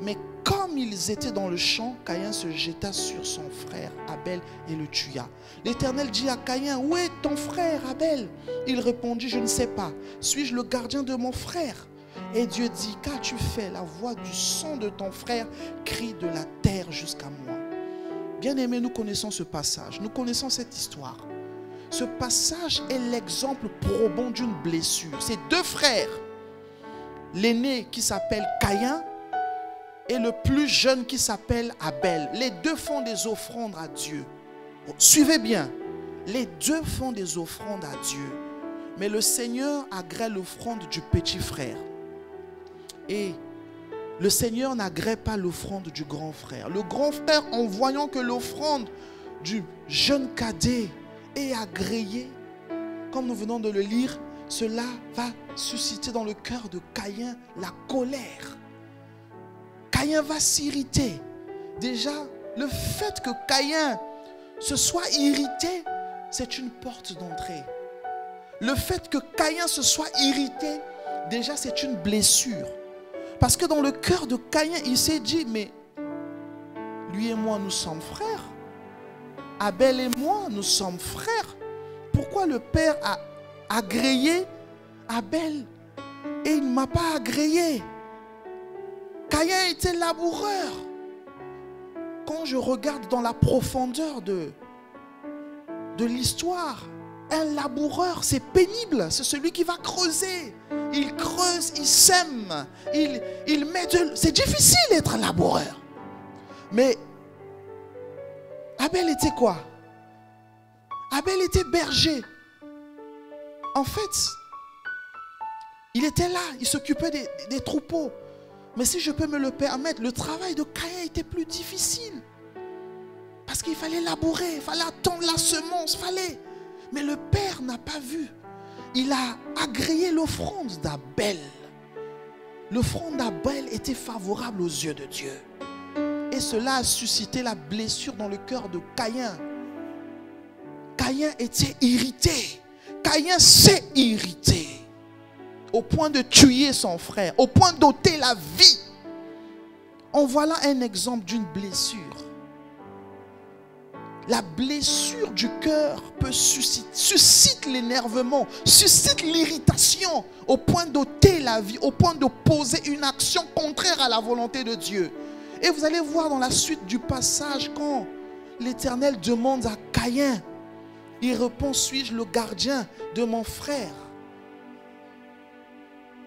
Mais comme ils étaient dans le champ, Caïn se jeta sur son frère Abel et le tua. L'Éternel dit à Caïn, où est ton frère Abel? Il répondit, je ne sais pas. Suis-je le gardien de mon frère? Et Dieu dit, qu'as-tu fait? La voix du sang de ton frère crie de la terre jusqu'à moi. Bien-aimés, nous connaissons ce passage, nous connaissons cette histoire. Ce passage est l'exemple probant d'une blessure. Ces deux frères, l'aîné qui s'appelle Caïn et le plus jeune qui s'appelle Abel. Les deux font des offrandes à Dieu. Suivez bien, les deux font des offrandes à Dieu. Mais le Seigneur agrée l'offrande du petit frère. Et le Seigneur n'agrée pas l'offrande du grand frère. Le grand frère, en voyant que l'offrande du jeune cadet est agréée, comme nous venons de le lire, cela va susciter dans le cœur de Caïn la colère. Caïn va s'irriter. Déjà, le fait que Caïn se soit irrité, c'est une porte d'entrée. Le fait que Caïn se soit irrité, déjà c'est une blessure. Parce que dans le cœur de Caïn, il s'est dit, mais lui et moi, nous sommes frères. Abel et moi, nous sommes frères. Pourquoi le Père a agréé Abel et il ne m'a pas agréé? Caïn était laboureur. Quand je regarde dans la profondeur de l'histoire, un laboureur, c'est pénible. C'est celui qui va creuser. Il creuse, il sème, il met de... C'est difficile d'être un laboureur. Mais Abel était quoi? Abel était berger. En fait, il était là, il s'occupait des troupeaux. Mais si je peux me le permettre, le travail de Caïn était plus difficile. Parce qu'il fallait labourer, il fallait attendre la semence, fallait. Mais le Père n'a pas vu. Il a agréé l'offrande d'Abel. L'offrande d'Abel était favorable aux yeux de Dieu. Et cela a suscité la blessure dans le cœur de Caïn. Caïn était irrité. Caïn s'est irrité. Au point de tuer son frère. Au point d'ôter la vie. En voilà un exemple d'une blessure. La blessure du cœur peut suscite l'énervement, suscite l'irritation au point d'ôter la vie, au point de poser une action contraire à la volonté de Dieu. Et vous allez voir dans la suite du passage, quand l'Éternel demande à Caïn, il répond, suis-je le gardien de mon frère?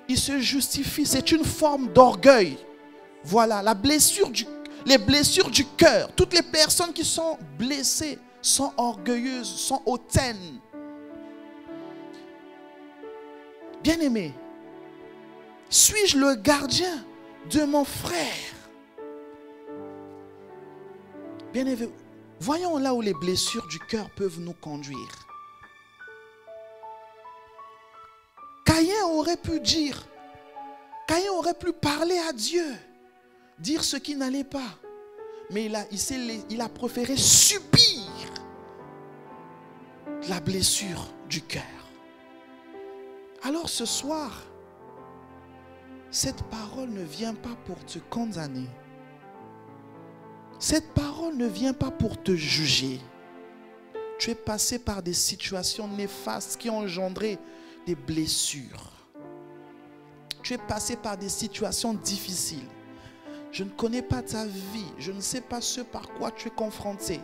Il se justifie, c'est une forme d'orgueil. Voilà, les blessures du cœur. Toutes les personnes qui sont blessées sont orgueilleuses, sont hautaines. Bien-aimé, suis-je le gardien de mon frère? Bien-aimé, voyons là où les blessures du cœur peuvent nous conduire. Caïn aurait pu dire, Caïn aurait pu parler à Dieu, dire ce qui n'allait pas. Mais il a préféré subir la blessure du cœur. Alors ce soir, cette parole ne vient pas pour te condamner. Cette parole ne vient pas pour te juger. Tu es passé par des situations néfastes qui ont engendré des blessures. Tu es passé par des situations difficiles. Je ne connais pas ta vie. Je ne sais pas ce par quoi tu es confronté.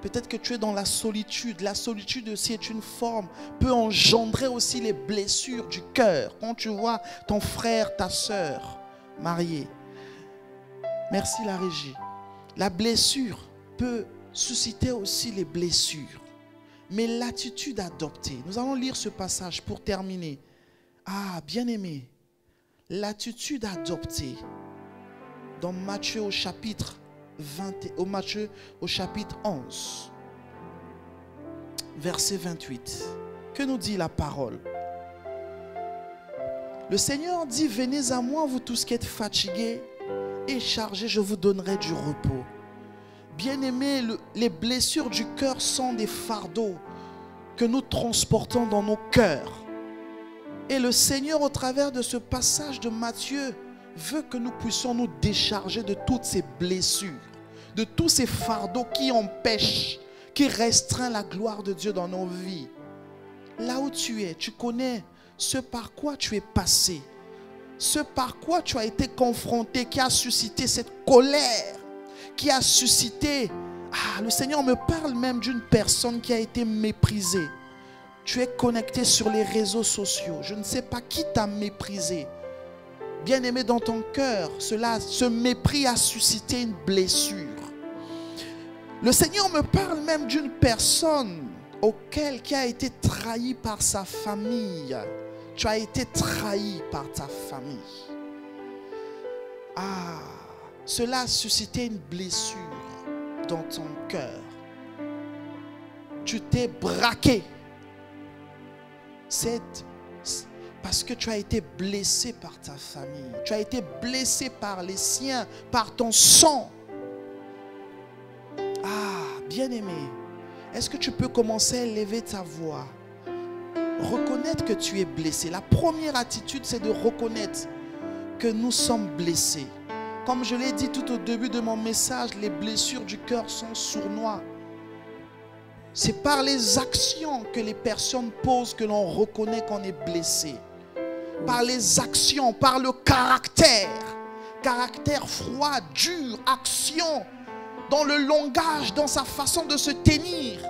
Peut-être que tu es dans la solitude. La solitude aussi est une forme, peut engendrer aussi les blessures du cœur. Quand tu vois ton frère, ta soeur mariés. Merci la régie. La blessure peut susciter aussi les blessures. Mais l'attitude adoptée, nous allons lire ce passage pour terminer. Ah, bien-aimé, l'attitude adoptée dans Matthieu au chapitre 11, verset 28. Que nous dit la parole? Le Seigneur dit, venez à moi, vous tous qui êtes fatigués et chargés, je vous donnerai du repos. Bien-aimés, les blessures du cœur sont des fardeaux que nous transportons dans nos cœurs. Et le Seigneur, au travers de ce passage de Matthieu, veut que nous puissions nous décharger de toutes ces blessures, de tous ces fardeaux qui empêchent, qui restreignent la gloire de Dieu dans nos vies. Là où tu es, tu connais ce par quoi tu es passé, ce par quoi tu as été confronté, qui a suscité cette colère, qui a suscité... Ah, le Seigneur me parle même d'une personne qui a été méprisée. Tu es connecté sur les réseaux sociaux. Je ne sais pas qui t'a méprisé. Bien-aimé, dans ton cœur, ce mépris a suscité une blessure. Le Seigneur me parle même d'une personne qui a été trahie par sa famille. Tu as été trahi par ta famille. Ah, cela a suscité une blessure dans ton cœur. Tu t'es braqué. C'est parce que tu as été blessé par ta famille. Tu as été blessé par les siens, par ton sang. Ah, bien-aimé, est-ce que tu peux commencer à élever ta voix? Reconnaître que tu es blessé. La première attitude, c'est de reconnaître que nous sommes blessés. Comme je l'ai dit tout au début de mon message, les blessures du cœur sont sournois. C'est par les actions que les personnes posent que l'on reconnaît qu'on est blessé. Par les actions, par le caractère. Caractère froid, dur, action, dans le langage, dans sa façon de se tenir.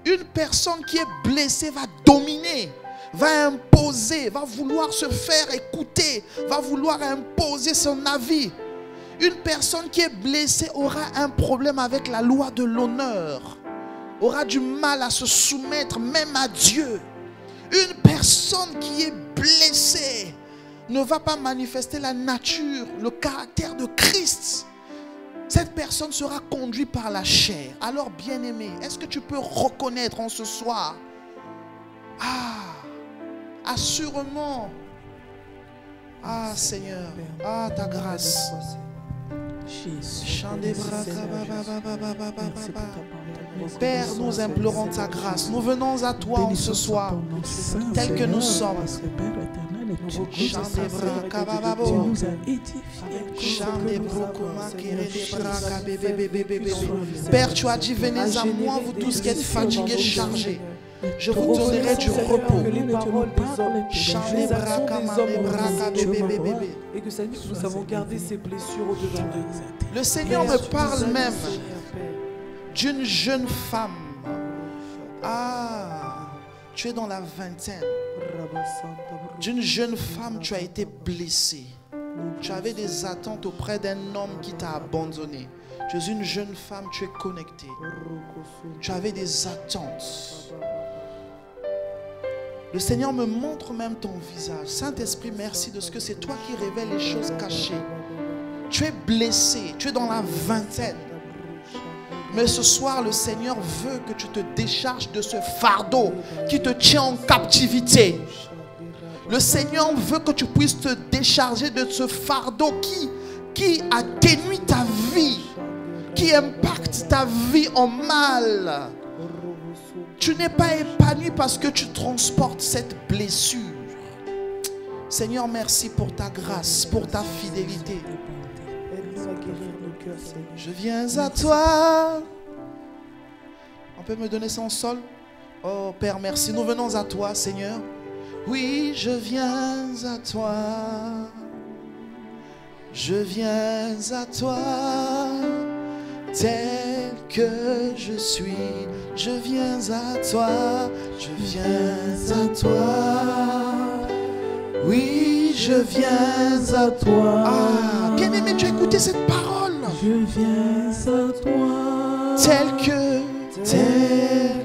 Une personne qui est blessée va dominer, va imposer, va vouloir se faire écouter, va vouloir imposer son avis. Une personne qui est blessée aura un problème avec la loi de l'honneur, aura du mal à se soumettre même à Dieu. Une personne qui est blessée ne va pas manifester la nature, le caractère de Christ. Cette personne sera conduite par la chair. Alors bien-aimé, est-ce que tu peux reconnaître en ce soir? Ah, assurément. Ah Seigneur, ah ta grâce. Père, nous implorons ta grâce. Nous venons à toi en ce soir, tel que nous sommes. Père, tu as dit, venez à moi, vous tous qui êtes fatigués, chargés. Je vous donnerai du repos. Que les paroles des hommes, les actions des hommes et que Seigneur, nous avons gardé ces blessures au-dedans de nous. Le Seigneur me parle même d'une jeune femme. Ah, tu es dans la vingtaine. D'une jeune femme, tu as été blessée. Tu avais des attentes auprès d'un homme qui t'a abandonné. Tu es une jeune femme, tu es connectée. Tu avais des attentes. Le Seigneur me montre même ton visage. Saint-Esprit, merci de ce que c'est toi qui révèles les choses cachées. Tu es blessé, tu es dans la vingtaine. Mais ce soir, le Seigneur veut que tu te décharges de ce fardeau qui te tient en captivité. Le Seigneur veut que tu puisses te décharger de ce fardeau qui atténue ta vie, qui impacte ta vie en mal. Tu n'es pas épanoui parce que tu transportes cette blessure. Seigneur, merci pour ta grâce, pour ta fidélité. Je viens à toi. On peut me donner ça en sol? Oh Père, merci. Nous venons à toi, Seigneur. Oui, je viens à toi. Je viens à toi. Tel que je suis, je viens à toi, je viens à toi. Oui, je viens à toi. Ah, bien-aimé, tu as écouté cette parole. Je viens à toi. Tel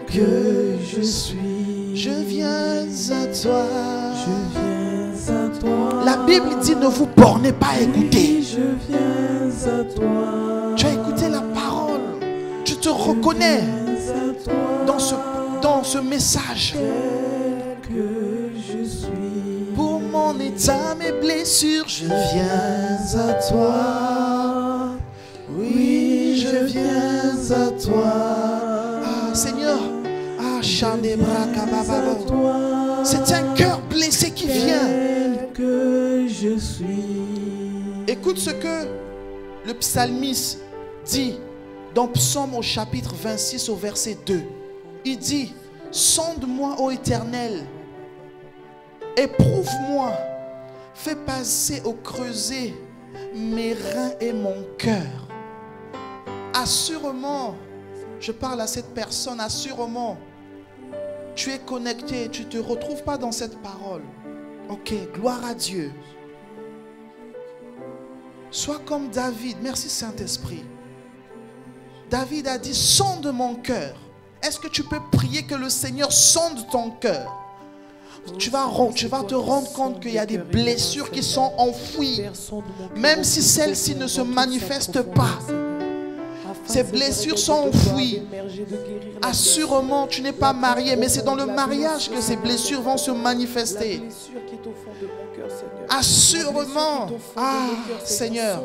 que je suis, je viens à toi. Je viens à toi. La Bible dit ne vous bornez pas à écouter. Oui, je viens à toi. Tu as écouté la parole. Tu te reconnais dans ce message. Que je suis. Pour mon état, mes blessures, je viens à toi. Oui, je viens à toi. Ah, Seigneur. Ah, c'est un cœur blessé qui vient. Que je suis. Écoute ce que le psalmiste dit dans Psaume au chapitre 26 au verset 2. Il dit: sonde-moi, ô Éternel, éprouve-moi, fais passer au creuset mes reins et mon cœur. Assurément, je parle à cette personne, assurément, tu es connecté, tu ne te retrouves pas dans cette parole. Ok, gloire à Dieu. Sois comme David. Merci Saint-Esprit. David a dit: sonde mon cœur. Est-ce que tu peux prier que le Seigneur sonde ton cœur? Tu vas te rendre compte qu'il y a des blessures qui sont enfouies. Même si celles-ci ne se manifestent pas, ces blessures sont enfouies. Assurément, tu n'es pas marié, mais c'est dans le mariage que ces blessures vont se manifester. Assurément. Ah, Seigneur.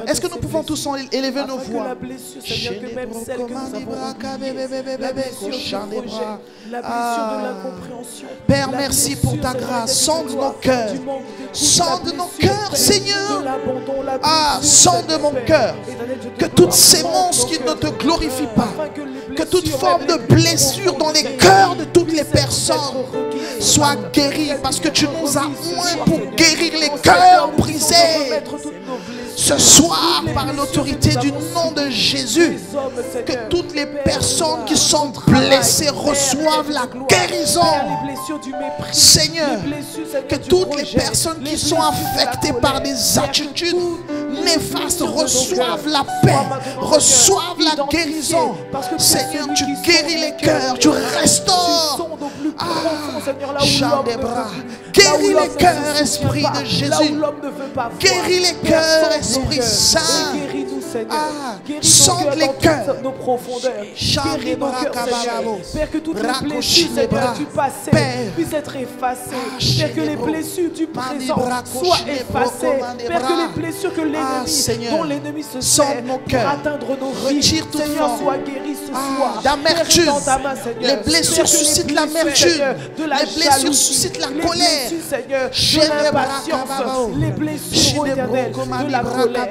Est-ce que nous pouvons tous élever nos voix? Père, merci pour ta grâce. Sonde nos cœurs. Sonde nos cœurs, Seigneur. Ah, sonde mon cœur. Que toutes ces monstres qui ne te glorifient pas, que toute forme de blessure dans les cœurs de toutes les personnes soit guérie, parce que tu nous as oints pour guérir les cœurs brisés. Ce soir, par l'autorité du nom de Jésus, que toutes les personnes qui sont blessées reçoivent la guérison. Seigneur, que toutes les personnes qui sont affectées par des attitudes néfastes reçoivent la paix, reçoivent la guérison. Seigneur, tu guéris les cœurs, tu restaures. Ah, Chandebra, guéris les cœurs, Esprit de Jésus. Guéris les cœurs, Esprit Saint. Ah, sonde les cœurs, nos profondeurs. Guéris nos cœurs, Seigneur. Père, que toutes les blessures, Seigneur, du passé puissent être effacées. Père, que les blessures du présent soient effacées. Père, que les blessures que l'ennemi, dont l'ennemi se sert pour atteindre nos vies, Seigneur, soient guéries ce soir. D'amertume. Les blessures suscitent l'amertume. Les blessures suscitent la colère. Seigneur, de l'impatience. Les blessures éternelles de la colère.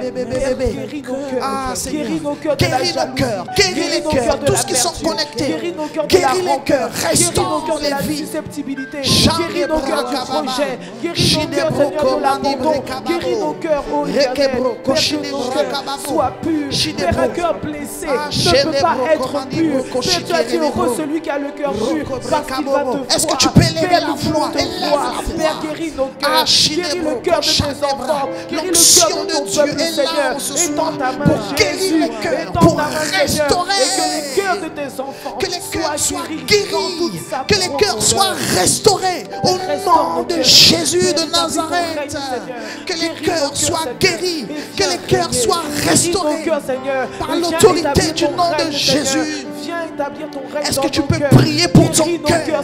Guéris nos Ah, Seigneur, Guéris nos cœurs de la guéris nos jalousie. cœurs, guéris les nos cœurs, de tous la ceux qui sont vertu. connectés. Guéris nos cœurs de Guéris la les rancœur. cœurs, Guéris nos restaure cœurs de les la vies. susceptibilité. Jean Guéris nos cœurs du Brakababa. projet. Guéris nos cœurs, Seigneur, de l'abandon. Guéris nos cœurs, oh Éternel. Père, que nos cœurs soient purs. Père, un cœur blessé ne peut pas être pur. Père, tu as dit heureux celui qui a le cœur pur parce qu'il va te voir. Est-ce que tu peux élever Père, la nous voulons voix? te Élève voir. la voix. Père, guéris nos cœurs. Guéris le cœur de tes enfants. Guéris le cœur de ton peuple, Seigneur. Étends ta main, Jésus. Étends ta main, Seigneur. Et que les cœurs de tes enfants Que les cœurs soient guéris dans toute guéris, sa que les cœurs soient restaurés au nom de Jésus de Nazareth. Que les cœurs soient guéris, que les cœurs soient restaurés par l'autorité du nom de Jésus. Est-ce que tu peux prier pour ton cœur?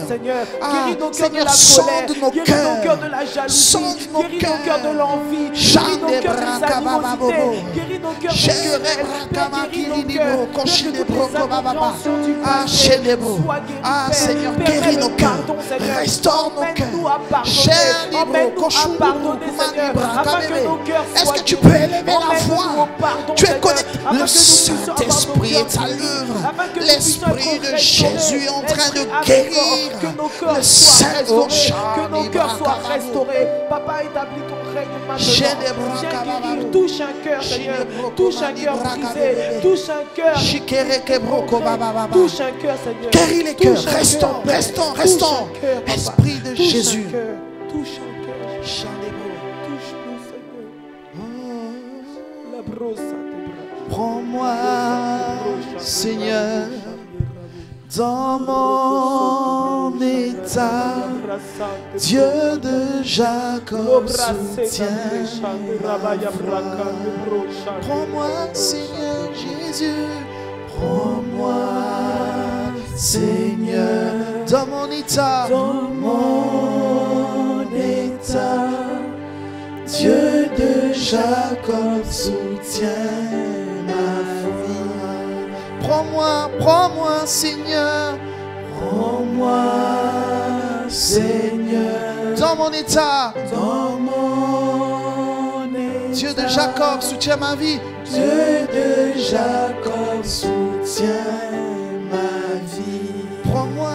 Ah, Seigneur, sonde nos cœurs, guéris nos cœurs de la jalousie, guéris nos cœurs de l'envie, guéris nos cœurs des animosités, guéris nos cœurs des querelles, guéris nos cœurs, ah, Seigneur, guéris nos cœurs, restaure nos cœurs. Est-ce que tu peux élever la voix? Tu es connecté. Le Saint-Esprit est à l'œuvre. L'Esprit de Jésus est en train de guérir. Le Saint-Esprit, que nos cœurs soient restaurés. Papa, établis ton règne maintenant. Viens guérir, touche un cœur, Seigneur. Touche un cœur brisé. Touche un cœur. Touche un cœur, Seigneur. Guéris les cœurs. Restons, restons, restons. Esprit de Jésus. Touche un cœur. Touche-nous, Seigneur. La brosse à tes bras. Prends-moi, Seigneur, dans mon état. Dieu de Jacob soutient. Prends-moi, Seigneur Jésus. Prends-moi, Seigneur, dans mon état. Dans mon état. Dieu de Jacob soutient ma vie. Prends-moi, prends-moi, Seigneur. Prends-moi, Seigneur. Dans mon état. Dans mon état. Dieu de Jacob soutient ma vie. Dieu de Jacob soutient ma vie. Prends-moi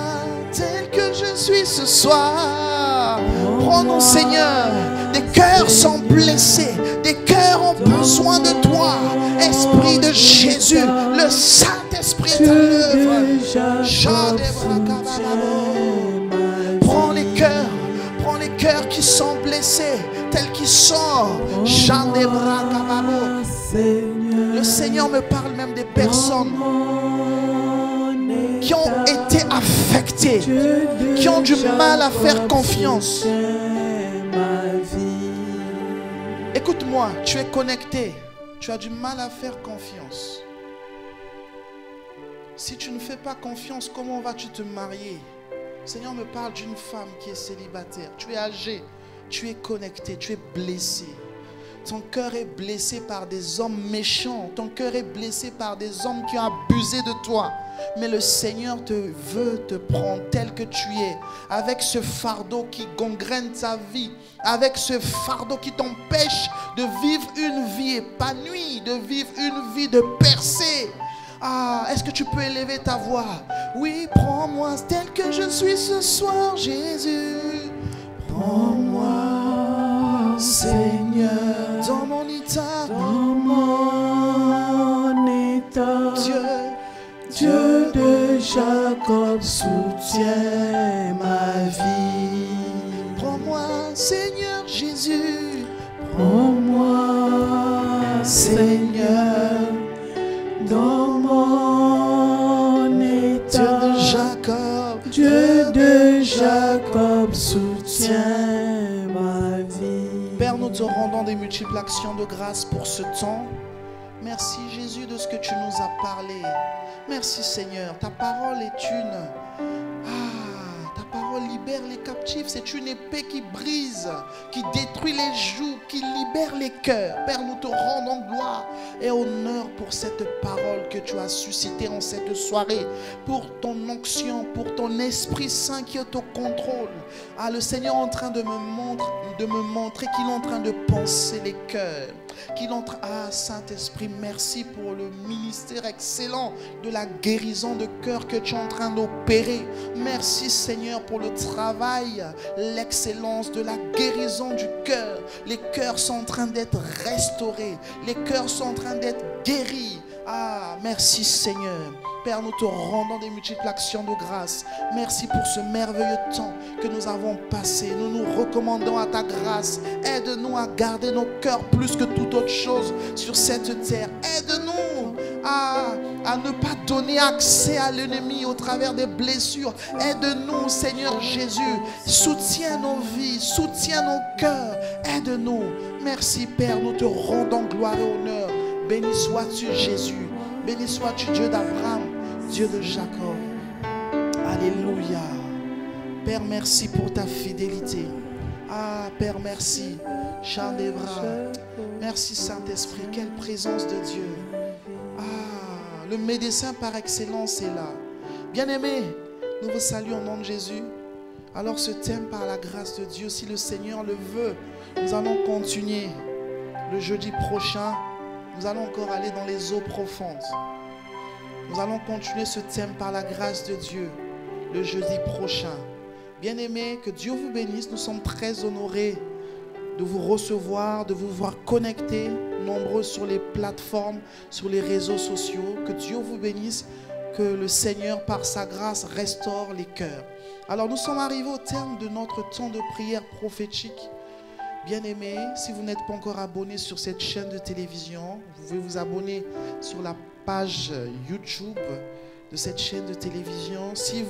tel que je suis ce soir. Prends-nous, Seigneur. Des cœurs sont blessés. Des cœurs ont besoin de toi. Esprit de Jésus. Le Saint-Esprit est à l'œuvre. Prends les cœurs qui sont blessés, tels qu'ils sont. Le Seigneur me parle même des personnes qui ont été affectées, qui ont du mal à faire confiance. Écoute-moi, tu es connecté, tu as du mal à faire confiance. Si tu ne fais pas confiance, comment vas-tu te marier? Le Seigneur me parle d'une femme qui est célibataire. Tu es âgé, tu es connecté, tu es blessé. Ton cœur est blessé par des hommes méchants. Ton cœur est blessé par des hommes qui ont abusé de toi. Mais le Seigneur veut te prendre tel que tu es. Avec ce fardeau qui gangrène ta vie. Avec ce fardeau qui t'empêche de vivre une vie épanouie. De vivre une vie de percée. Ah, est-ce que tu peux élever ta voix? Oui, prends-moi tel que je suis ce soir, Jésus. Prends-moi, Seigneur, dans mon état. Dans mon état. Dieu de Jacob soutient ma vie. Prends-moi, Seigneur Jésus. Prends-moi, Seigneur. Dans mon état, Dieu de Jacob soutient ma vie. Père, nous te rendons des multiples actions de grâce pour ce temps. Merci Jésus de ce que tu nous as parlé. Merci Seigneur, ta parole est ta parole libère les captifs. C'est une épée qui brise, qui détruit les joues, qui libère les cœurs. Père, nous te rendons gloire et honneur pour cette parole que tu as suscitée en cette soirée, pour ton onction, pour ton Esprit Saint qui est au contrôle. Ah, le Seigneur est en train de me montrer qu'il est en train de penser les cœurs. qu'il entre. Ah, Saint-Esprit, merci pour le ministère excellent de la guérison de cœur que tu es en train d'opérer. Merci Seigneur pour le travail, l'excellence de la guérison du cœur. Les cœurs sont en train d'être restaurés. Les cœurs sont en train d'être guéris. Ah, merci Seigneur. Père, nous te rendons des multiples actions de grâce. Merci pour ce merveilleux temps que nous avons passé. Nous nous recommandons à ta grâce. Aide-nous à garder nos cœurs plus que toute autre chose sur cette terre. Aide-nous à ne pas donner accès à l'ennemi au travers des blessures. Aide-nous, Seigneur Jésus. Soutiens nos vies, soutiens nos cœurs. Aide-nous. Merci Père, nous te rendons gloire et honneur. Béni sois-tu Jésus. Béni sois-tu Dieu d'Abraham, Dieu de Jacob. Alléluia. Père, merci pour ta fidélité. Ah, Père, merci. Chandebra. Merci Saint-Esprit. Quelle présence de Dieu. Ah, le médecin par excellence est là. Bien-aimés, nous vous saluons au nom de Jésus. Alors ce thème par la grâce de Dieu, si le Seigneur le veut, nous allons continuer le jeudi prochain. Nous allons encore aller dans les eaux profondes. Nous allons continuer ce thème par la grâce de Dieu le jeudi prochain. Bien-aimés, que Dieu vous bénisse. Nous sommes très honorés de vous recevoir, de vous voir connectés, nombreux sur les plateformes, sur les réseaux sociaux. Que Dieu vous bénisse, que le Seigneur, par sa grâce, restaure les cœurs. Alors, nous sommes arrivés au terme de notre temps de prière prophétique. Bien-aimés, si vous n'êtes pas encore abonné sur cette chaîne de télévision, vous pouvez vous abonner sur la page YouTube de cette chaîne de télévision. Si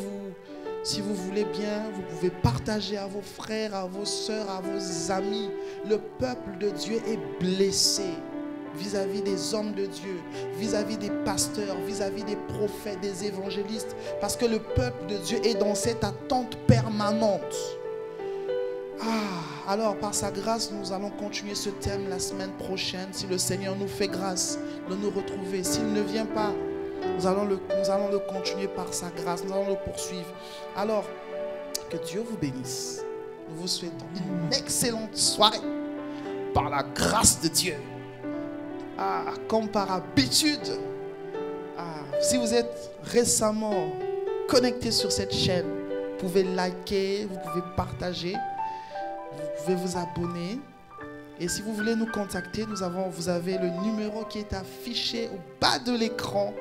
vous voulez bien, vous pouvez partager à vos frères, à vos sœurs, à vos amis. Le peuple de Dieu est blessé vis-à-vis des hommes de Dieu, vis-à-vis des pasteurs, vis-à-vis des prophètes, des évangélistes, parce que le peuple de Dieu est dans cette attente permanente. Ah, alors par sa grâce, nous allons continuer ce thème la semaine prochaine. Si le Seigneur nous fait grâce de nous retrouver. S'il ne vient pas, nous allons le continuer par sa grâce. Nous allons le poursuivre. Alors, que Dieu vous bénisse. Nous vous souhaitons une excellente soirée. Par la grâce de Dieu. Ah, comme par habitude. Ah, si vous êtes récemment connecté sur cette chaîne, vous pouvez liker, vous pouvez partager. Vous pouvez vous abonner. Et si vous voulez nous contacter, vous avez le numéro qui est affiché au bas de l'écran.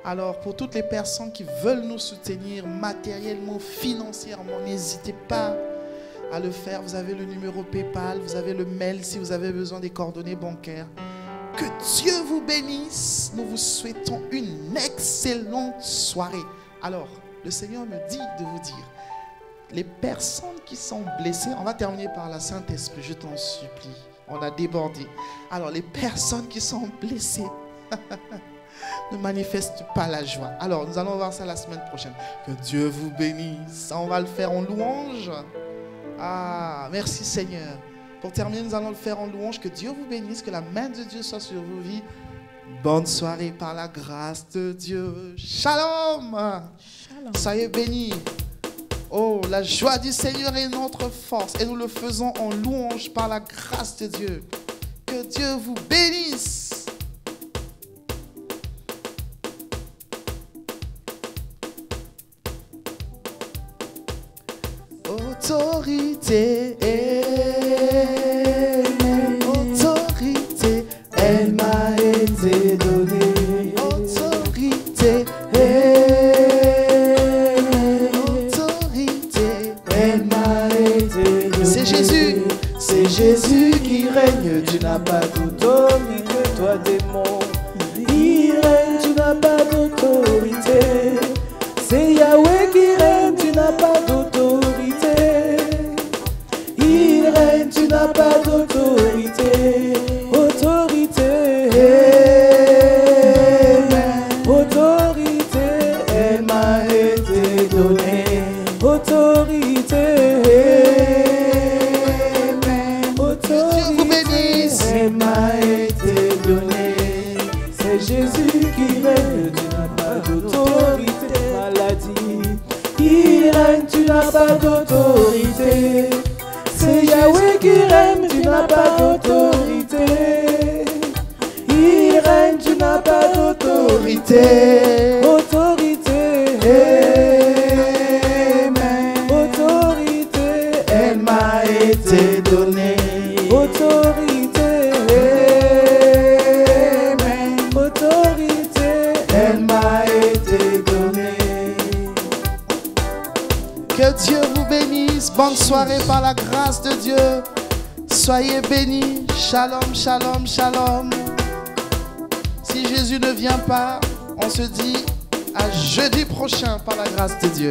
Alors, pour toutes les personnes qui veulent nous soutenir matériellement, financièrement, n'hésitez pas à le faire. Vous avez le numéro PayPal, vous avez le mail si vous avez besoin des coordonnées bancaires. Que Dieu vous bénisse. Nous vous souhaitons une excellente soirée. Alors, le Seigneur me dit de vous dire, les personnes qui sont blessées, on va terminer par la Saint-Esprit, je t'en supplie. On a débordé. Alors, les personnes qui sont blessées ne manifestent pas la joie. Alors, nous allons voir ça la semaine prochaine. Que Dieu vous bénisse. On va le faire en louange. Ah, merci Seigneur. Pour terminer, nous allons le faire en louange. Que Dieu vous bénisse, que la main de Dieu soit sur vos vies. Bonne soirée par la grâce de Dieu. Shalom. Shalom. Soyez bénis. Oh, la joie du Seigneur est notre force et nous le faisons en louange par la grâce de Dieu. Que Dieu vous bénisse. Autorité, autorité, elle m'a été donnée. Autorité, c'est Jésus qui règne, tu n'as pas d'autorité, toi démon. Il règne, tu n'as pas d'autorité. C'est Yahweh qui règne, tu n'as pas d'autorité. Il règne, tu n'as pas d'autorité. Autorité, autorité, elle m'a été donnée. Autorité. Jésus qui règne, tu n'as pas d'autorité. Maladie, il règne, tu n'as pas d'autorité. C'est Yahweh qui règne, tu n'as pas d'autorité. Autorité. Autorité. Amen. Autorité. Elle m'a été donnée. Autorité. Amen. Autorité. Elle m'a été donnée. Que Dieu vous bénisse. Bonne soirée par la grâce de Dieu. Soyez bénis. Shalom, shalom, shalom. Si Jésus ne vient pas, on se dit à jeudi prochain par la grâce de Dieu.